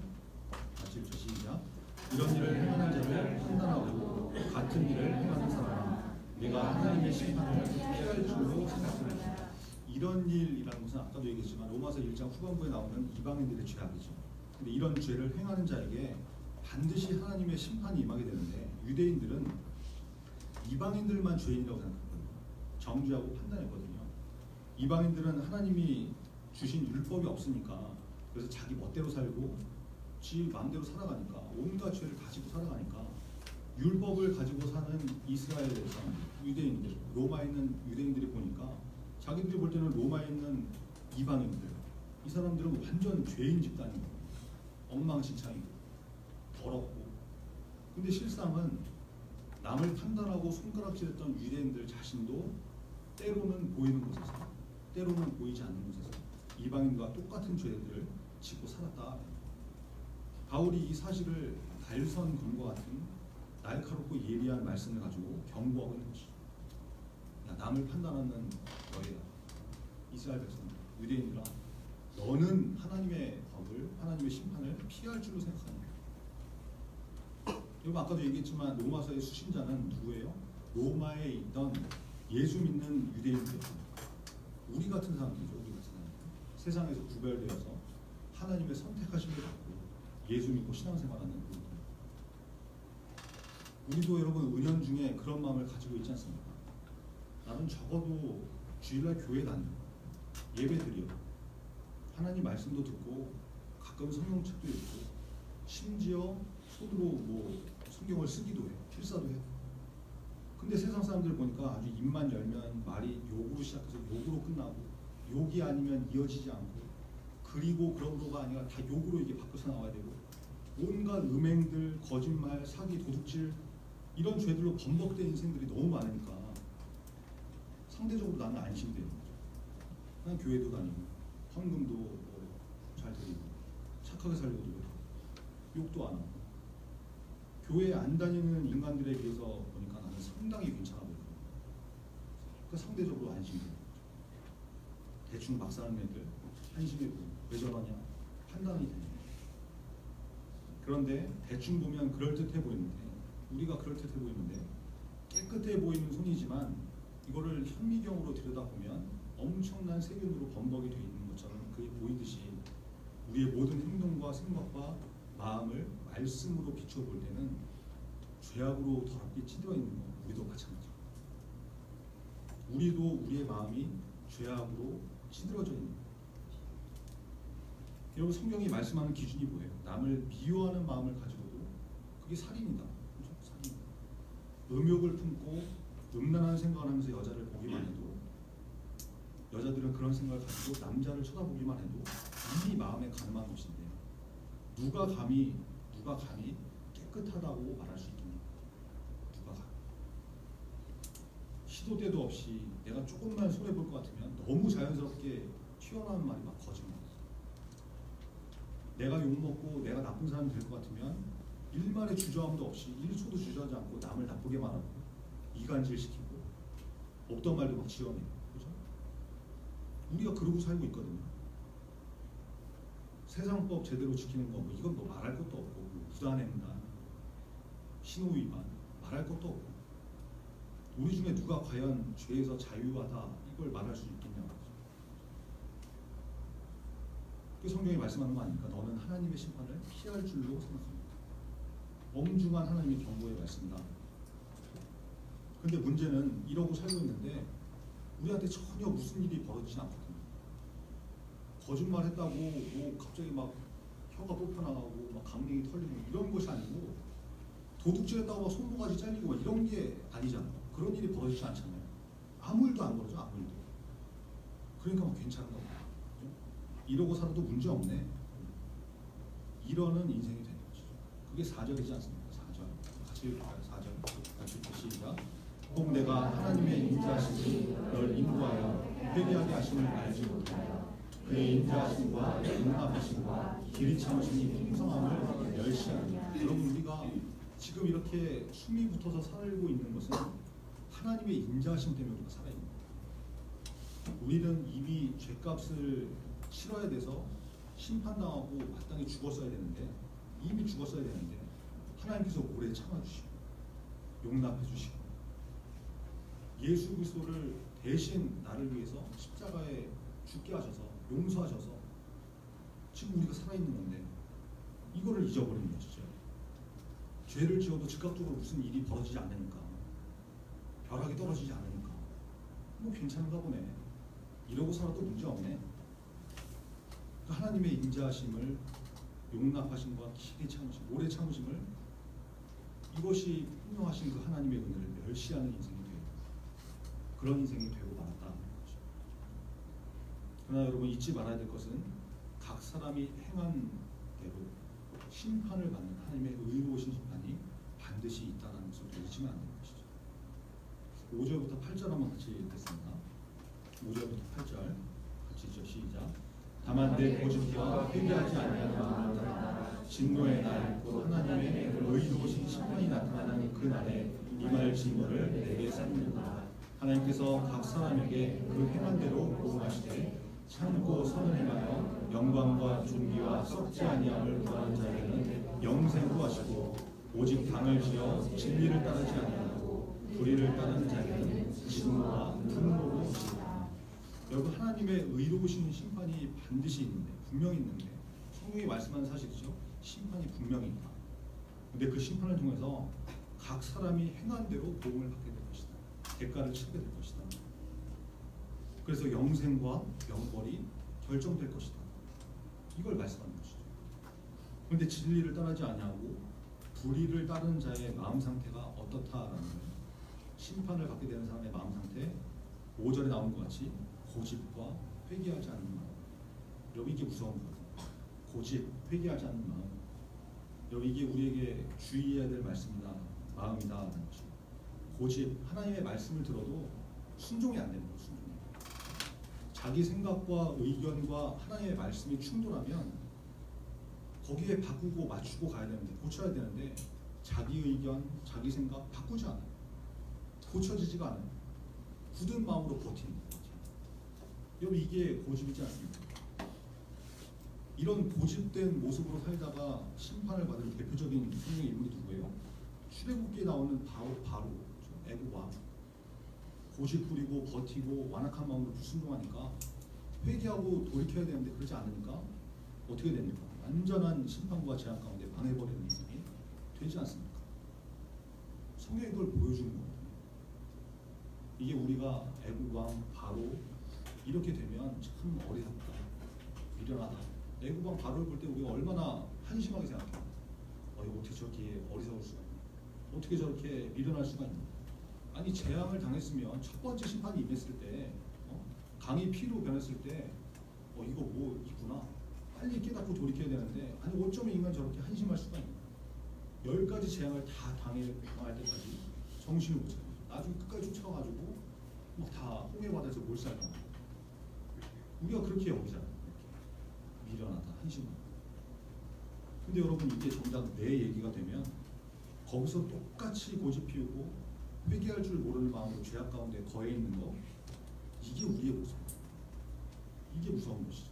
같이 읽죠. 시작. 이런 일을 행하는 자를 판단하고 같은 일을 행하는 사람아, 내가 하나님의 심판을 피할 줄로 생각합니다. 이런 일이라는 것은 아까도 얘기했지만 로마서 1장 후반부에 나오는 이방인들의 죄악이죠. 근데 이런 죄를 행하는 자에게 반드시 하나님의 심판이 임하게 되는데, 유대인들은 이방인들만 죄인이라고 생각했거든요. 정죄하고 판단했거든요. 이방인들은 하나님이 주신 율법이 없으니까, 그래서 자기 멋대로 살고 지 마음대로 살아가니까, 온갖 죄를 가지고 살아가니까 율법을 가지고 사는 이스라엘 사람, 유대인들, 로마에 있는 유대인들이 보니까 자기들이 볼 때는 로마에 있는 이방인들, 이 사람들은 완전 죄인 집단이고 엉망진창이고 더럽고, 근데 실상은 남을 판단하고 손가락질했던 유대인들 자신도 때로는 보이는 곳에서, 때로는 보이지 않는 곳에서 이방인과 똑같은 죄들을 짓고 살았다. 바울이 이 사실을 달선검과 같은 날카롭고 예리한 말씀을 가지고 경고하고 있는 것이죠. 남을 판단하는 너희야, 이스라엘 백성, 유대인들아, 너는 하나님의 법을, 하나님의 심판을 피할 줄로 생각하는 거야. 여러분 아까도 얘기했지만 로마서의 수신자는 누구예요? 로마에 있던 예수 믿는 유대인들이었습니다. 우리 같은 사람들이죠. 우리 같은 사람들. 세상에서 구별되어서 하나님의 선택하심을 받고 예수 믿고 신앙생활하는 우리들. 우리도 여러분 은연중에 그런 마음을 가지고 있지 않습니까? 나는 적어도 주일날 교회 다니고 예배드려, 하나님 말씀도 듣고 가끔 성경책도 읽고 심지어 손으로 성경을 쓰기도 해, 필사도 해. 근데 세상 사람들 보니까 아주 입만 열면 말이 욕으로 시작해서 욕으로 끝나고, 욕이 아니면 이어지지 않고, 그리고 그러고가 아니라 다 욕으로 이게 바뀌어서 나와야 되고, 온갖 음행들, 거짓말, 사기, 도둑질, 이런 죄들로 범벅된 인생들이 너무 많으니까 상대적으로 나는 안심이 되는 거죠. 난 교회도 다니고 헌금도 잘 드리고 착하게 살려고 노력하고 욕도 안 하고, 교회 안 다니는 인간들에 비해서 보니까 나는 상당히 괜찮아 보이거든요. 그러니까 상대적으로 안심이 되는 거죠. 대충 막 사는 애들 한심해 보이고 왜 저러냐 판단이 되는 거죠. 그런데 대충 보면 그럴듯해 보이는데, 우리가 그럴듯해 보이는데 깨끗해 보이는 손이지만 이거를 현미경으로 들여다보면 엄청난 세균으로 범벅이 되어 있는 것처럼 그게 보이듯이, 우리의 모든 행동과 생각과 마음을 말씀으로 비춰볼 때는 죄악으로 더럽게 찌들어 있는 거 우리도 마찬가지입니다. 우리도 우리의 마음이 죄악으로 찌들어져 있는 거예요. 여러분 성경이 말씀하는 기준이 뭐예요? 남을 미워하는 마음을 가지고도 그게 살인이다. 그렇죠? 살인. 음욕을 품고 음란한 생각을 하면서 여자를 보기만 해도, 여자들은 그런 생각을 가지고 남자를 쳐다보기만 해도 이미 마음에 가늠한 것인데, 누가 감히 깨끗하다고 말할 수 있겠습니까? 누가 감히? 시도 때도 없이 내가 조금만 손해 볼 것 같으면 너무 자연스럽게 튀어나오는 말이 막 거짓말. 내가 욕먹고 내가 나쁜 사람이 될 것 같으면 일말의 주저함도 없이 1초도 주저하지 않고 남을 나쁘게 말하고 이간질시키고 없던 말도 막 지어내고, 그죠? 우리가 그러고 살고 있거든요. 세상법 제대로 지키는 거 이건 말할 것도 없고, 부단횡단, 신호위반 말할 것도 없고, 우리 중에 누가 과연 죄에서 자유하다 이걸 말할 수 있겠냐고. 그 성경이 말씀하는 거 아닙니까? 너는 하나님의 심판을 피할 줄로 생각합니다. 엄중한 하나님의 경고의 말씀이다. 근데 문제는 이러고 살고 있는데 우리한테 전혀 무슨 일이 벌어지지 않거든요. 거짓말 했다고 갑자기 막 혀가 뽑혀나가고 막 강냉이 털리고 이런 것이 아니고, 도둑질했다고 막 손모가지 잘리고 이런 게 아니잖아요. 그런 일이 벌어지지 않잖아요. 아무 일도 안 벌어져. 아무 일도. 그러니까 뭐 괜찮은가 봐. 그죠? 이러고 살아도 문제 없네. 이러는 인생이 되는 것이죠. 그게 4절이지 않습니까? 4절. 같이 읽을까요? 4절. 같이 읽고 시작. 혹 내가 하나님의 인자하심이 널 인도하여 회개하게 하심을 알지 못하여 그의 인자하심과 용납하심과 길이 참으심이 풍성함을 멸시하니. 여러분 우리가 지금 이렇게 숨이 붙어서 살고 있는 것은 하나님의 인자하심 때문에 우리가 살아있는 거예요. 우리는 이미 죄값을 치러야 돼서 심판당하고 마땅히 죽었어야 되는데 이미 죽었어야 되는데 하나님께서 오래 참아주시고 용납해 주시고 예수 그리스도를 대신 나를 위해서 십자가에 죽게 하셔서 용서하셔서 지금 우리가 살아있는 건데 이거를 잊어버리는 것이죠. 죄를 지어도 즉각적으로 무슨 일이 벌어지지 않으니까 벼락이 떨어지지 않으니까 뭐 괜찮은가 보네. 이러고 살아도 문제 없네. 하나님의 인자하심을 용납하심과 길이 참으심, 오래 참으심을 이것이 분명하신 그 하나님의 은혜를 멸시하는 인생이 되고 그런 인생이 되고 말았다는 거죠. 그러나 여러분 잊지 말아야 될 것은 각 사람이 행한 대로 심판을 받는 하나님의 의로우신 심판이 반드시 있다는 것을 잊으면 안 되는 것이죠. 5절부터 8절 한번 같이 읽겠습니다. 5절부터 8절 같이 읽죠. 시작. 다만 내 고집과 회개하지 아니하는 마음을 따라 진노의 날 곧 하나님의 의로우신 심판이 나타나는 그 날에 임할 징벌을 내게 쌓는다. 하나님께서 각 사람에게 그 행한 대로 보응하시되 참고 선을 행하여 영광과 존귀와 썩지 아니함을 구하는 자에게는 영생도 하시고 오직 당을 지어 진리를 따르지 아니하고 불의를 따르는 자에게는 진노와 분노로 주시다. 여러분 하나님의 의로우신 심판이 반드시 있는데 분명히 있는데 성경이 말씀하는 사실이죠. 심판이 분명히 있다. 근데 그 심판을 통해서 각 사람이 행한 대로 보응을 받게 될 것이다. 대가를 치르게 될 것이다. 그래서 영생과 영벌이 결정될 것이다. 이걸 말씀하는 것이죠. 그런데 진리를 따르지 아니하고 불의를 따르는 자의 마음 상태가 어떻다라는 심판을 받게 되는 사람의 마음 상태 5절에 나온 것 같이 고집과 회개하지 않는 마음. 여러분 이게 무서운 거예요. 고집, 회개하지 않는 마음. 여러분 이게 우리에게 주의해야 될 말씀이다. 마음이다라는 거죠. 고집, 하나님의 말씀을 들어도 순종이 안 되는 거예요. 순종이. 자기 생각과 의견과 하나님의 말씀이 충돌하면 거기에 바꾸고 맞추고 가야 되는데 고쳐야 되는데 자기 의견, 자기 생각 바꾸지 않아요. 고쳐지지가 않아요. 굳은 마음으로 버티는 거죠. 여러분 이게 고집이지 않습니까? 이런 고집된 모습으로 살다가 심판을 받을 대표적인 성경 인물이 누구예요? 출애굽기에 나오는 바로 애굽 왕. 고집 부리고 버티고 완악한 마음으로 불순종하니까 회개하고 돌이켜야 되는데 그러지 않으니까 어떻게 됩니까? 완전한 심판과 재앙 가운데 망해버리는 인생이 되지 않습니까? 성경이 그걸 보여주는 거거든요. 이게 우리가 애굽 왕 바로 이렇게 되면 참 어리석다, 미련하다. 애굽 왕 바로를 볼 때 우리가 얼마나 한심하게 생각해요. 이거 어떻게 저렇게 어리석을 수가 있나? 어떻게 저렇게 미련할 수가 있나? 아니 재앙을 당했으면 첫 번째 심판이 임했을 때 강이 피로 변했을 때 이거 뭐 있구나 빨리 깨닫고 돌이켜야 되는데 아니 어쩌면 인간 저렇게 한심할 수가 있나? 10가지 재앙을 다 당할 때까지 정신을 못 차려. 나중에 끝까지 쫓아가가지고 막 다 홍해바다에서 몰살당하고. 우리가 그렇게 여기잖아요. 이렇게 미련하다, 한심하다. 근데 여러분 이게 정작 내 얘기가 되면 거기서 똑같이 고집 피우고 회개할 줄 모르는 마음으로 죄악 가운데 거해 있는 거, 이게 우리의 모습. 이게 무서운 것이죠.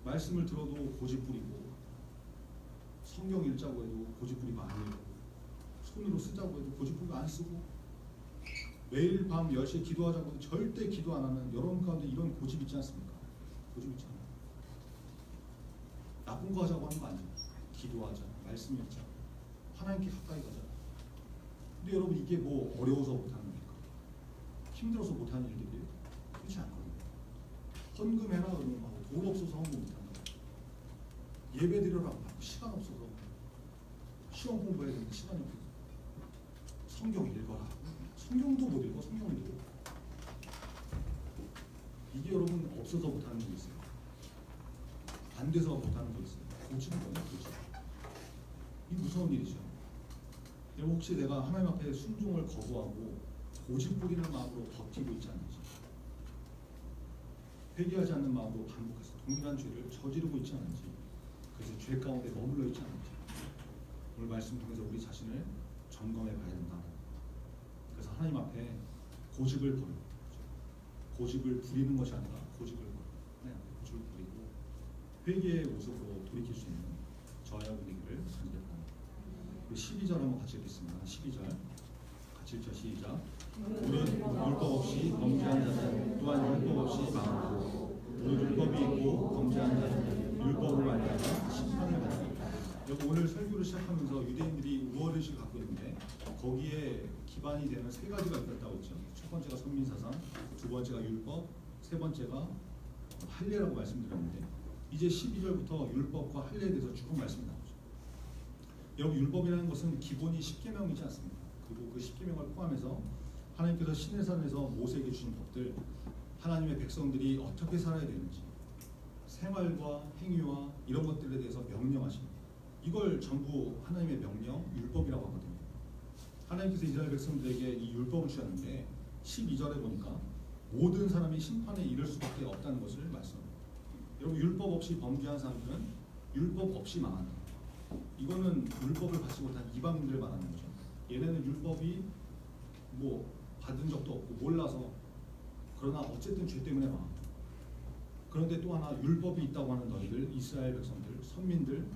말씀을 들어도 고집 부리고 성경 읽자고 해도 고집 부리고 안 읽고 손으로 쓰자고 해도 고집 부리고 안 쓰고 매일 밤 10시에 기도하자고 해도 절대 기도 안 하는 여러분 가운데 이런 고집 있지 않습니까? 고집 있잖아요. 나쁜 거 하자고 하는 거 아니에요. 기도하자, 말씀 읽자, 하나님께 가까이 가자. 근데 여러분 이게 뭐 어려워서 못하는 겁니까? 힘들어서 못하는 일들이에요? 그렇지 않거든요. 헌금해라 그러면 하고 돈 없어서 헌금 못한다. 예배 드려라 시간 없어서 시험 공부해야 되는데 시간이 없어서 성경 읽어라. 성경도 못 읽어. 성경도 이게 여러분 없어서 못하는 거 있어요. 안 돼서 못하는 거 있어요. 고치는 거예요. 고치는. 이 무서운 일이죠. 여러분 혹시 내가 하나님 앞에 순종을 거부하고 고집 부리는 마음으로 버티고 있지 않는지, 회개하지 않는 마음으로 반복해서 동일한 죄를 저지르고 있지 않은지, 그래서 죄 가운데 머물러 있지 않은지 오늘 말씀 통해서 우리 자신을 점검해 봐야 된다. 그래서 하나님 앞에 고집을 버리고, 고집을 부리는 것이 아니라 고집을 버리고, 하나님 앞에 고집을 부리고 회개의 모습으로 돌이킬 수 있는 저와 여러분 되기를 간절히 바랍니다. 12절 한번 같이 읽겠습니다. 12절 같이 읽자. 시작. 우리는 율법 없이 범죄한 자는 또한 율법 없이 망하고 우리 율법이 있고 범죄한 자는 율법을 말미암아 심판을 받습니다. 여기 오늘 설교를 시작하면서 유대인들이 우월의식을 갖고 있는데 거기에 기반이 되는 세 가지가 있었다고 했죠. 첫 번째가 선민사상, 두 번째가 율법, 세 번째가 할례라고 말씀드렸는데 이제 12절부터 율법과 할례에 대해서 쭉 말씀이 나오죠. 여러분 율법이라는 것은 기본이 10계명이지 않습니까? 그리고 그 10계명을 포함해서 하나님께서 시내산에서 모세에게 주신 법들, 하나님의 백성들이 어떻게 살아야 되는지, 생활과 행위와 이런 것들에 대해서 명령하십니다. 이걸 전부 하나님의 명령, 율법이라고 하거든요. 하나님께서 이스라엘 백성들에게 이 율법을 주셨는데 12절에 보니까 모든 사람이 심판에 이를 수밖에 없다는 것을 말씀합니다. 여러분 율법 없이 범죄한 사람들은 율법 없이 망한다. 이거는 율법을 받지 못한 이방인들 말하는 거죠. 얘네는 율법이 뭐 받은 적도 없고 몰라서, 그러나 어쨌든 죄 때문에 망한다. 그런데 또 하나 율법이 있다고 하는 너희들, 이스라엘 백성들, 선민들,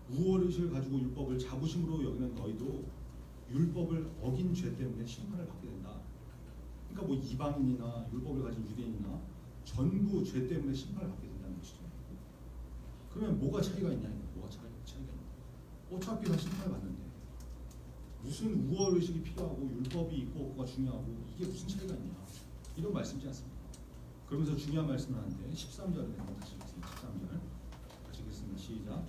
우월의식을 가지고 율법을 자부심으로 여기는 너희도 율법을 어긴 죄 때문에 심판을 받게 된다. 그러니까 뭐 이방인이나 율법을 가진 유대인이나 전부 죄 때문에 심판을 받게 된다는 것이죠. 그러면 뭐가 차이가 있냐? 뭐가 차이가 있냐? 어차피 다 심판을 받는데 무슨 우월의식이 필요하고 율법이 있고 그거가 중요하고 이게 무슨 차이가 있냐? 이런 말씀이지 않습니까? 그러면서 중요한 말씀을 하는데 13절에 한번 다시 읽겠습니다. 13절 같이 읽겠습니다. 시작.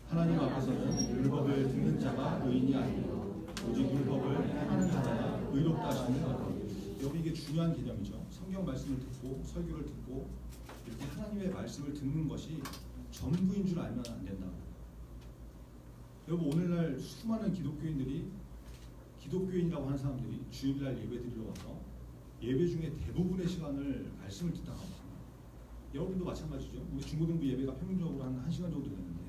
하나님 앞에서는 율법을 듣는 자가 의인이 아니요 오직 율법을 행하는 자라야 의롭다 하시는 거예요. 여기 이게 중요한 개념이죠. 성경 말씀을 듣고 설교를 듣고 이렇게 하나님의 말씀을 듣는 것이 전부인 줄 알면 안 된다. 여러분 오늘날 수많은 기독교인이라고 하는 사람들이 주일날 예배 드리러 와서 예배 중에 대부분의 시간을 말씀을 듣다가 여러분도 마찬가지죠. 우리 중고등부 예배가 평균적으로 한 1시간 정도 되는데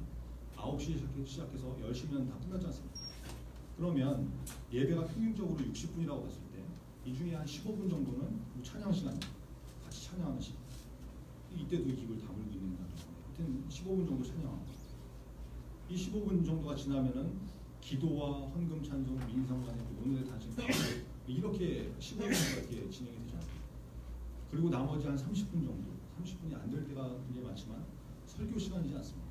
9시에 시작해서 10시면 다 끝나지 않습니까? 그러면 예배가 평균적으로 60분이라고 봤을 때 이 중에 한 15분 정도는 찬양 시간, 같이 찬양하는 시간. 이때도 입을 다물고 있는 거죠. 하여튼 15분 정도 찬양하고 이 15분 정도가 지나면은 기도와 헌금 찬송, 민상관의 오늘의 단신 이렇게 15분 이렇게 진행이 되지 않습니까? 그리고 나머지 한 30분 정도, 30분이 안 될 때가 굉장히 많지만 설교 시간이지 않습니까?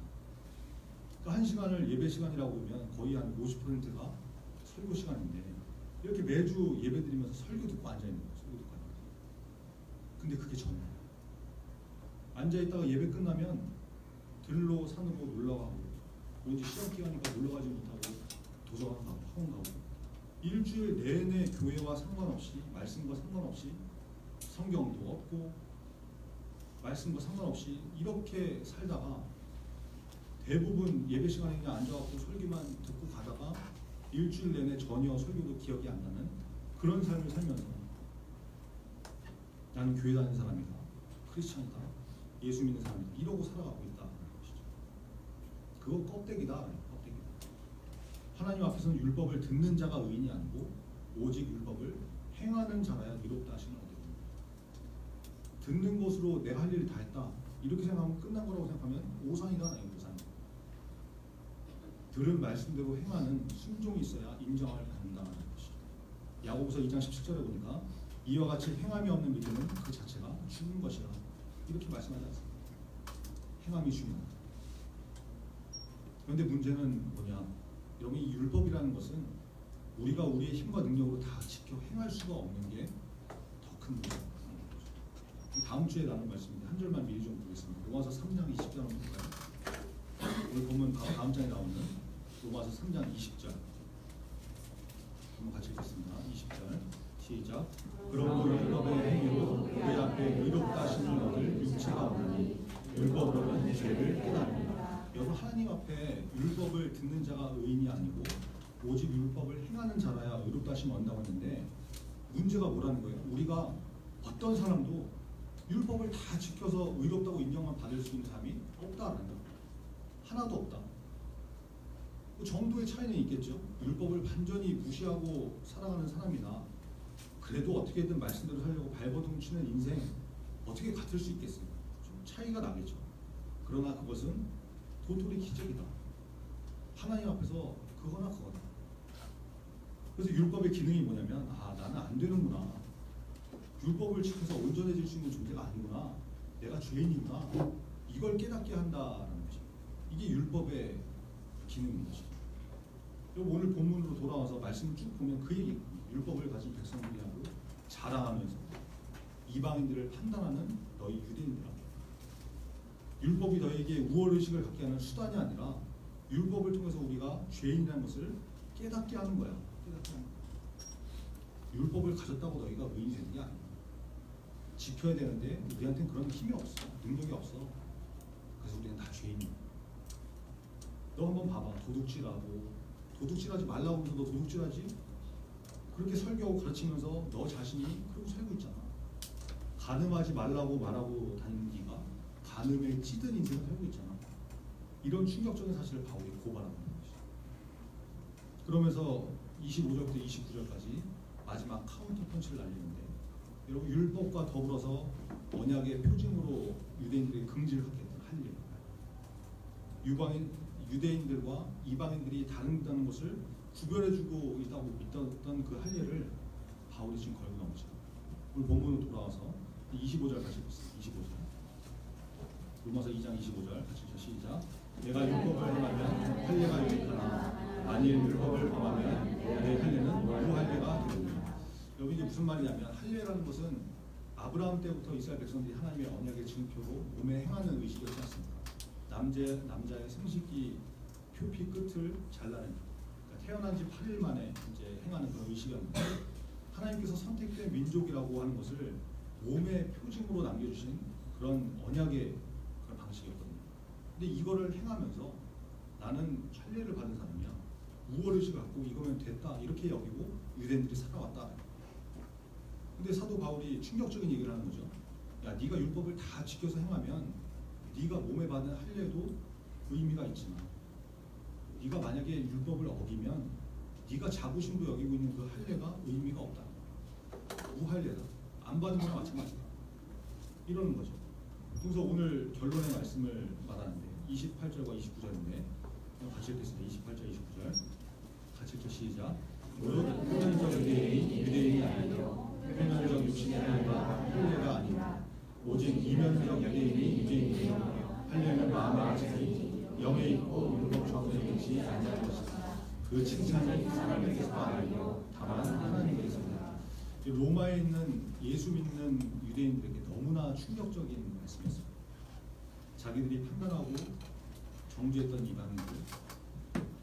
그러니까 1시간을 예배 시간이라고 보면 거의 한 50%가 설교 시간인데 이렇게 매주 예배 드리면서 설교 듣고 앉아 있는 거예요. 설교 듣고 앉아 있는. 근데 그게 전부예요. 앉아 있다가 예배 끝나면 들로 산으로 놀러 가고 왠지 시험 기간이니까 놀러 가지 못하고 도서관 가고 학원 가고 일주일 내내 교회와 상관없이 말씀과 상관없이 성경도 없고 말씀과 상관없이 이렇게 살다가 대부분 예배 시간에 그냥 앉아갖고 설교만 듣고 가다가 일주일 내내 전혀 설교도 기억이 안 나는 그런 삶을 살면서 나는 교회 다니는 사람이다, 크리스찬이다, 예수 믿는 사람이다 이러고 살아가고 있다는 것이죠. 그거 껍데기다. 껍데기다. 하나님 앞에서는 율법을 듣는 자가 의인이 아니고 오직 율법을 행하는 자라야 의롭다 하시는 거거든요. 듣는 것으로 내가 할 일을 다 했다 이렇게 생각하면 끝난 거라고 생각하면 오산이다. 오산. 들은 말씀대로 행하는 순종이 있어야 인정을 받는다는 것이죠. 야고보서 2장 17절에 보니까 이와 같이 행함이 없는 믿음은 그 자체가 죽는 것이라 이렇게 말씀하지 않습니까? 행함이 중요하다. 그런데 문제는 뭐냐? 여러분 이 율법이라는 것은 우리가 우리의 힘과 능력으로 다 지켜 행할 수가 없는 게 더 큰 문제입니다. 다음 주에 나눌 말씀인데 한 절만 미리 좀 보겠습니다. 로마서 3장 20절 한번 볼까요? 오늘 보면 다음 장에 나오는 로마서 3장 20절 한번 같이 읽겠습니다. 20절 시작. 그러므로 율법의 행위로 그의 앞에 의롭다 하심을 얻을 육체가 없나니 율법으로는 죄를 깨달습니다. 여러분, 하나님 앞에 율법을 듣는 자가 의인이 아니고 오직 율법을 행하는 자라야 의롭다 하심을 얻는다고 했는데, 문제가 뭐라는 거예요? 우리가 어떤 사람도 율법을 다 지켜서 의롭다고 인정만 받을 수 있는 사람이 없다라는 거예요. 하나도 없다. 정도의 차이는 있겠죠. 율법을 완전히 무시하고 살아가는 사람이나 그래도 어떻게든 말씀대로 살려고 발버둥 치는 인생, 어떻게 같을 수 있겠어요? 좀 차이가 나겠죠. 그러나 그것은 도토리 기적이다. 하나님 앞에서 그거나 그거다. 그래서 율법의 기능이 뭐냐면, 나는 안 되는구나. 율법을 지켜서 온전해질 수 있는 존재가 아니구나. 내가 죄인이구나. 이걸 깨닫게 한다라는 거죠. 이게 율법의 기능인 거죠. 그리고 오늘 본문으로 돌아와서 말씀을 쭉 보면 그 얘기, 율법을 가진 백성들이하고 자랑하면서 이방인들을 판단하는 너희 유대인들아, 율법이 너에게 우월의식을 갖게 하는 수단이 아니라 율법을 통해서 우리가 죄인이라는 것을 깨닫게 하는 거야. 깨닫게 하는 거야. 율법을 가졌다고 너희가 의인이 되는 게 아니야. 지켜야 되는데 우리한테는 그런 힘이 없어. 능력이 없어. 그래서 우리는 다 죄인이야. 너 한번 봐봐. 도둑질하지 말라고 하면서 너 도둑질하지? 그렇게 설교하고 가르치면서 너 자신이 그러고 살고 있잖아. 간음하지 말라고 말하고 다니는 네가 간음에 찌든 인생을 살고 있잖아. 이런 충격적인 사실을 바울이 고발하는 것이죠. 그러면서 25절부터 29절까지 마지막 카운터 펀치를 날리는데, 여러분, 율법과 더불어서 언약의 표징으로 유대인들이 금지를 하게 했던 할례, 유대인들과 이방인들이 다른다는 것을 구별해주고 있다고 믿었던 그 할례를 바울이 지금 걸고 나오죠. 오늘 본문으로 돌아와서 25절 같이 보세요. 25절. 로마서 2장 25절 같이 시작. 내가 율법을 행하면 할례가 유익하나 만일 율법을 범하면 내 할례는 무할례가 되느니라. 여기 이제 무슨 말이냐면, 할례라는 것은 아브라함 때부터 이스라엘 백성들이 하나님의 언약의 증표로 몸에 행하는 의식이었지 않습니까? 남자의 생식기 표피 끝을 잘라내는, 그러니까 태어난 지 8일 만에 이제 행하는 그런 의식이었는데, 하나님께서 선택된 민족이라고 하는 것을 몸의 표징으로 남겨주신 그런 언약의 그런 방식이었거든요. 근데 이거를 행하면서 나는 할례를 받은 사람이야, 우월의식을 갖고 이거면 됐다, 이렇게 여기고 유대인들이 살아왔다. 근데 사도 바울이 충격적인 얘기를 하는 거죠. 야, 네가 율법을 다 지켜서 행하면 네가 몸에 받은 할례도 의미가 있지만, 네가 만약에 율법을 어기면 네가 자부심도 여기고 있는 그 할례가 의미가 없다. 무할례다. 안 받은 거나 마찬가지다. 이러는 거죠. 그래서 오늘 결론의 말씀을 말하는데 28절과 29절인데 같이 읽겠습니다. 28절, 29절 같이 읽죠. 시작. 무릇 표면적 유대인이 아니요 표면적 육신의 할례가 할례가 아니라 오직 이면적 유대인이요 할례는 마음의 아침이 영에 있고 율법적으로 되지 아니할 것이다. 그 칭찬이 사람에게서가 아니요 다만 하나님께서다. 로마에 있는 예수 믿는 유대인들에게 너무나 충격적인 말씀이었습니다. 자기들이 판단하고 정죄했던 이방인들,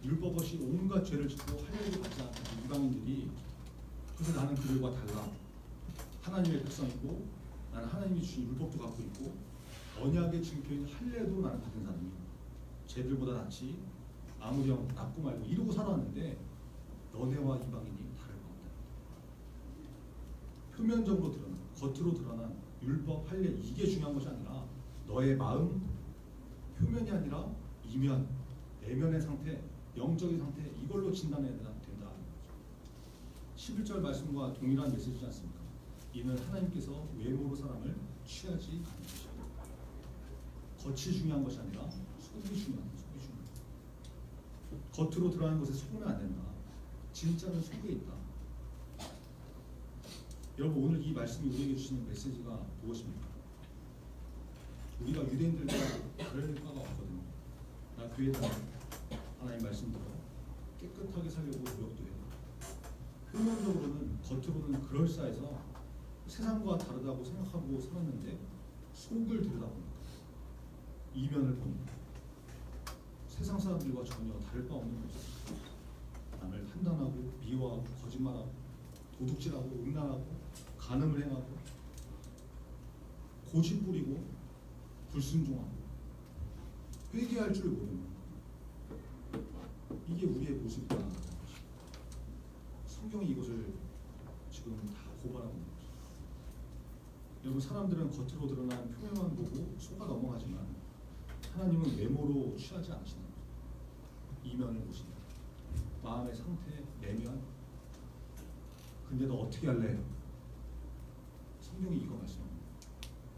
율법 없이 온갖 죄를 짓고 할례를 받지 않던 이방인들이, 그래서 나는 그들과 달라, 하나님의 백성이고 나는 하나님이 주신 율법도 갖고 있고 언약의 증표인 할례도 나는 받은 사람이고 쟤들보다 낫지, 아무리 낫고 말고 이러고 살아왔는데 너네와 이방인이 다를 것 없다. 표면적으로 드러난, 겉으로 드러난 율법, 할례, 이게 중요한 것이 아니라 너의 마음, 표면이 아니라 이면, 내면의 상태, 영적인 상태, 이걸로 진단해야 된다. 11절 말씀과 동일한 메시지지 않습니까? 이는 하나님께서 외모로 사람을 취하지 않는 것입니다. 겉이 중요한 것이 아니라 속이 중요한 거죠. 속이 중요한 것. 겉으로 드러나는 것에 속으면 안 된다. 진짜는 속에 있다. 여러분, 오늘 이 말씀이 우리에게 주시는 메시지가 무엇입니까? 우리가 유대인들과 다를 바가 없거든요. 나 교회 다녀, 하나님 말씀 들어, 깨끗하게 살려고 노력도 해요. 표면적으로는, 겉으로는 그럴싸해서 세상과 다르다고 생각하고 살았는데 속을 들여다보니까, 이면을 보니까 세상 사람들과 전혀 다를 바 없는 거죠. 남을 판단하고 미워하고 거짓말하고 도둑질하고 음란하고 간음을 행하고 고집 부리고 불순종하고 회개할 줄 모르는 이게 우리의 모습이다. 성경이 이것을 지금 다 고발하고 있는 거죠. 여러분, 사람들은 겉으로 드러난 표면만 보고 속아 넘어가지만 하나님은 외모로 취하지 않으시는 거죠. 이면을 보신다. 마음의 상태, 내면. 근데 너 어떻게 할래? 성경이 이거 말씀합니다.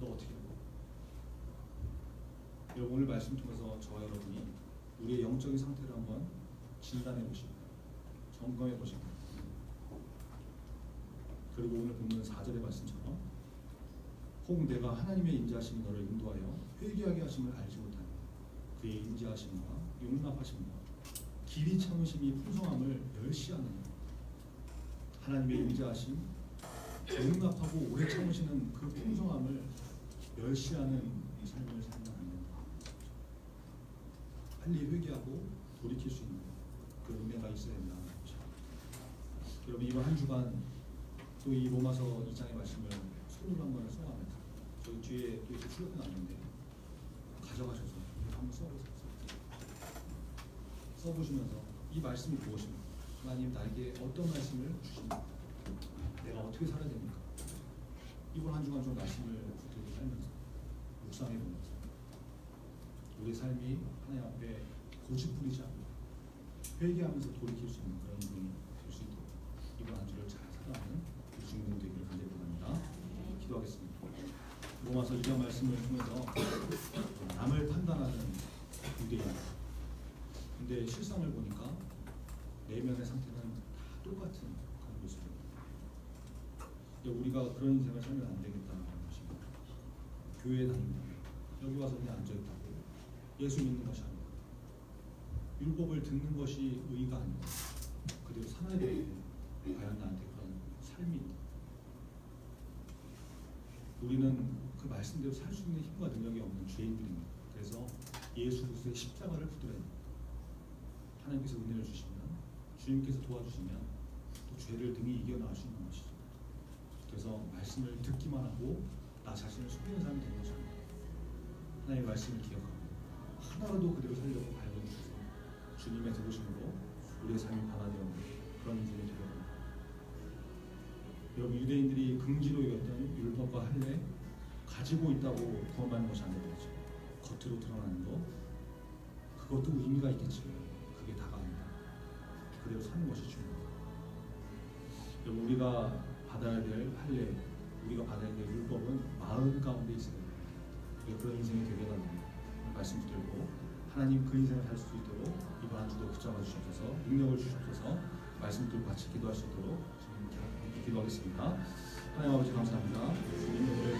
너 어떻게 할래? 여러분, 오늘 말씀 통해서 저와 여러분이 우리의 영적인 상태를 한번 진단해 보시고 점검해 보시고, 그리고 오늘 본문 4절의 말씀처럼 혹 내가 하나님의 인자하심이 너를 인도하여 회개하게 하심을 알지 못하니 그의 인자하심과 용납하심과 길이 참으심이 풍성함을 멸시하느냐. 하나님의 인자하심, 용납하고 오래 참으시는 그 풍성함을 멸시하는 이 삶을 살면 안 된다. 빨리 회개하고 돌이킬 수 있는 그 은혜가 있어야 된다. 여러분, 이번 한 주간 또 이 로마서 2장의 말씀을 손으로 한번 써가면서 저희 뒤에 또 이렇게 출력해 놨는데 가져가셔서 한번 써보시면서 이 말씀이 무엇입니까? 하나님 나에게 어떤 말씀을 주십니까? 내가 어떻게 살아야 됩니까? 이번 한 주간 좀 말씀을 붙들고 살면서 묵상해 보면서 우리의 삶이 하나님 앞에 고집 부리지 않고 회개하면서 돌이킬 수 있는 그런 인생이 될 수 있도록 이번 한 주를 잘 살아가는 우리 주님들 되기를 간절히 바랍니다. 기도하겠습니다. 로마서 2장 말씀을 통해서 남을 판단하는 유대인, 근데 실상을 보니까 내면의 상태는 다 똑같은 그런 모습입니다. 우리가 그런 인생을 살면 안 되겠다는 것입니다. 교회에 다닌다, 여기 와서 그냥 앉아있다고 예수 믿는 것이 아니고 율법을 듣는 것이 의가 아니고 그대로 살아야 되는데 과연 나한테 그런 삶이 있다. 우리는 그 말씀대로 살 수 있는 힘과 능력이 없는 죄인들입니다. 그래서 예수 그리스도의 십자가를 붙들어야 됩니다. 하나님께서 은혜를 주시면, 주님께서 도와주시면 또 죄를 등이 이겨나갈 수 있는 것이죠. 그래서 말씀을 듣기만 하고 나 자신을 속이는 사람이 되는 것이 아닙니다. 하나님의 말씀을 기억하고 하나라도 그대로 살려고 발견해주셔서 주님의 도우심으로 우리의 삶이 변화되는 그런 인생이 되려고 합니다. 여러분, 유대인들이 긍지로 여겼던 율법과 할례 가지고 있다고 구원받는 것이 아니라 거죠. 겉으로 드러나는 것, 그것도 의미가 있겠지만 그게 다가 아니다. 그대로 사는 것이 중요합니다. 여러분, 우리가 받아야 될 할례, 우리가 받아야 될 율법은 마음 가운데 있어야 됩니다. 우리가 그런 인생이 되게 달라는 말씀 드리고 하나님 그 인생을 살 수 있도록 이번 한 주도 붙잡아 주셔서 능력을 주셔서 말씀 들고 같이 기도할 수 있도록 주님께 함께 기도하겠습니다. 하나님 아버지 감사합니다. 주님 오늘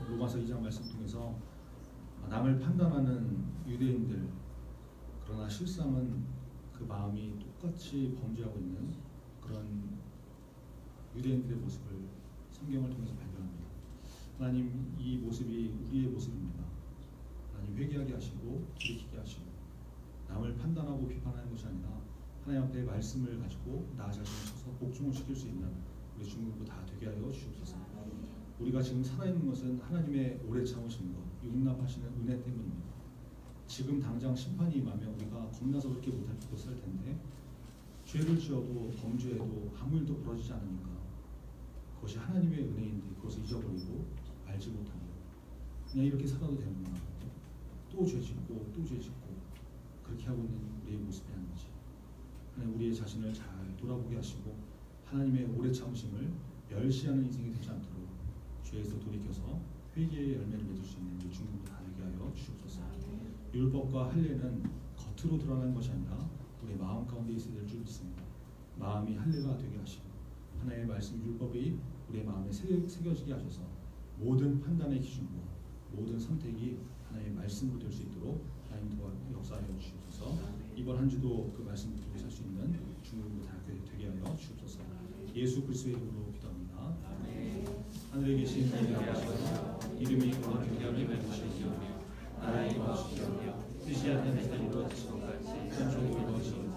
로마서 2장 말씀 통해서 남을 판단하는 유대인들, 그러나 실상은 그 마음이 똑같이 범죄하고 있는 그런 유대인들의 모습을 성경을 통해서 발견합니다. 하나님, 이 모습이 우리의 모습입니다. 하나님, 회개하게 하시고 돌이키게 하시고 남을 판단하고 비판하는 것이 아니라 하나님 앞에 말씀을 가지고 나 자신을 쳐서 복종을 시킬 수 있는 우리 중국도 다 되게 하여 주옵소서. 우리가 지금 살아있는 것은 하나님의 오래 참으신 것, 용납하시는 은혜 때문입니다. 지금 당장 심판이 임하면 우리가 겁나서 그렇게 못할 텐데 죄를 지어도 범죄해도 아무 일도 벌어지지 않으니까 그것이 하나님의 은혜인데 그것을 잊어버리고 알지 못하고 그냥 이렇게 살아도 되는구나, 또 죄 짓고 또 죄 짓고 그렇게 하고 있는 우리의 모습이 아닌지 하나님 우리의 자신을 잘 돌아보게 하시고 하나님의 오래 참으심을 멸시하는 인생이 되지 않도록 죄에서 돌이켜서 회개의 열매를 맺을 수 있는 우리 중국도 다 되게 하여 주옵소서. 율법과 할례는 겉으로 드러나는 것이 아니라 우리의 마음 가운데 있어야 될 줄 믿습니다. 마음이 할례가 되게 하시고 하나님의 말씀 율법이 우리의 마음에 새겨지게 하셔서 모든 판단의 기준과 모든 선택이 하나님의 말씀으로 될 수 있도록 하나님 도와 역사하여 주옵소서. 이번 한 주도 그 말씀 붙들고 살 수 있는 중국도 다 되게 하여 주옵소서. 예수 그리스도의 이름으로 기도합니다. 하늘에 계신 하나님 아버지, 이름이 거룩하게 여기시오며 나라의 임하시오며 뜻이 하늘에서 이루어지신 것 같이 땅에서도 이루어지오며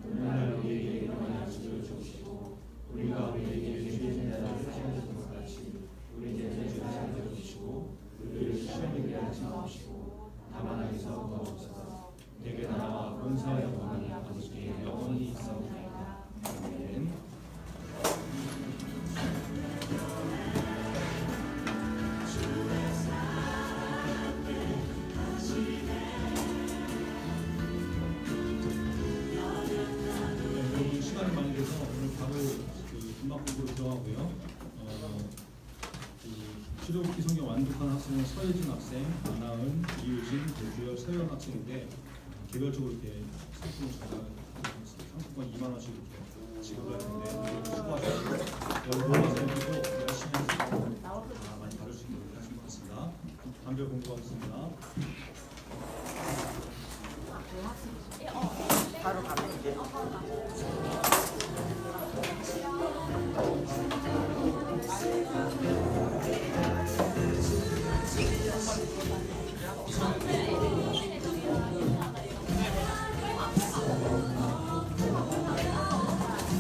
오늘 우리에게 일어나는 약속을 주시고 우리가 우리에게 죄의 죄를 사하는 것 같이 우리 죄를 사하여 주시고 우리를 시험에 들게 하지 마시고 다만 악에서 구하옵소서. 내게 나라와 권세와 영광이 아버지께 영원히 있사옵나이다. 아멘. 여러분 시간이 많이 돼서 오늘 바로 그 분막국으로 들어가고요. 출애굽기 성경 완독한 학생은 서예진 학생, 안하은, 이유진, 배주열, 서현 학생인데 개별적으로 이렇게 상품권 2만 원씩 이렇게 지급을 할 텐데 수고하셨고 여러분 학생들도 열심히 해서 많이 받을 수 있도록 하신 것 같습니다. 단별 공부하겠습니다. 바로 가면 이제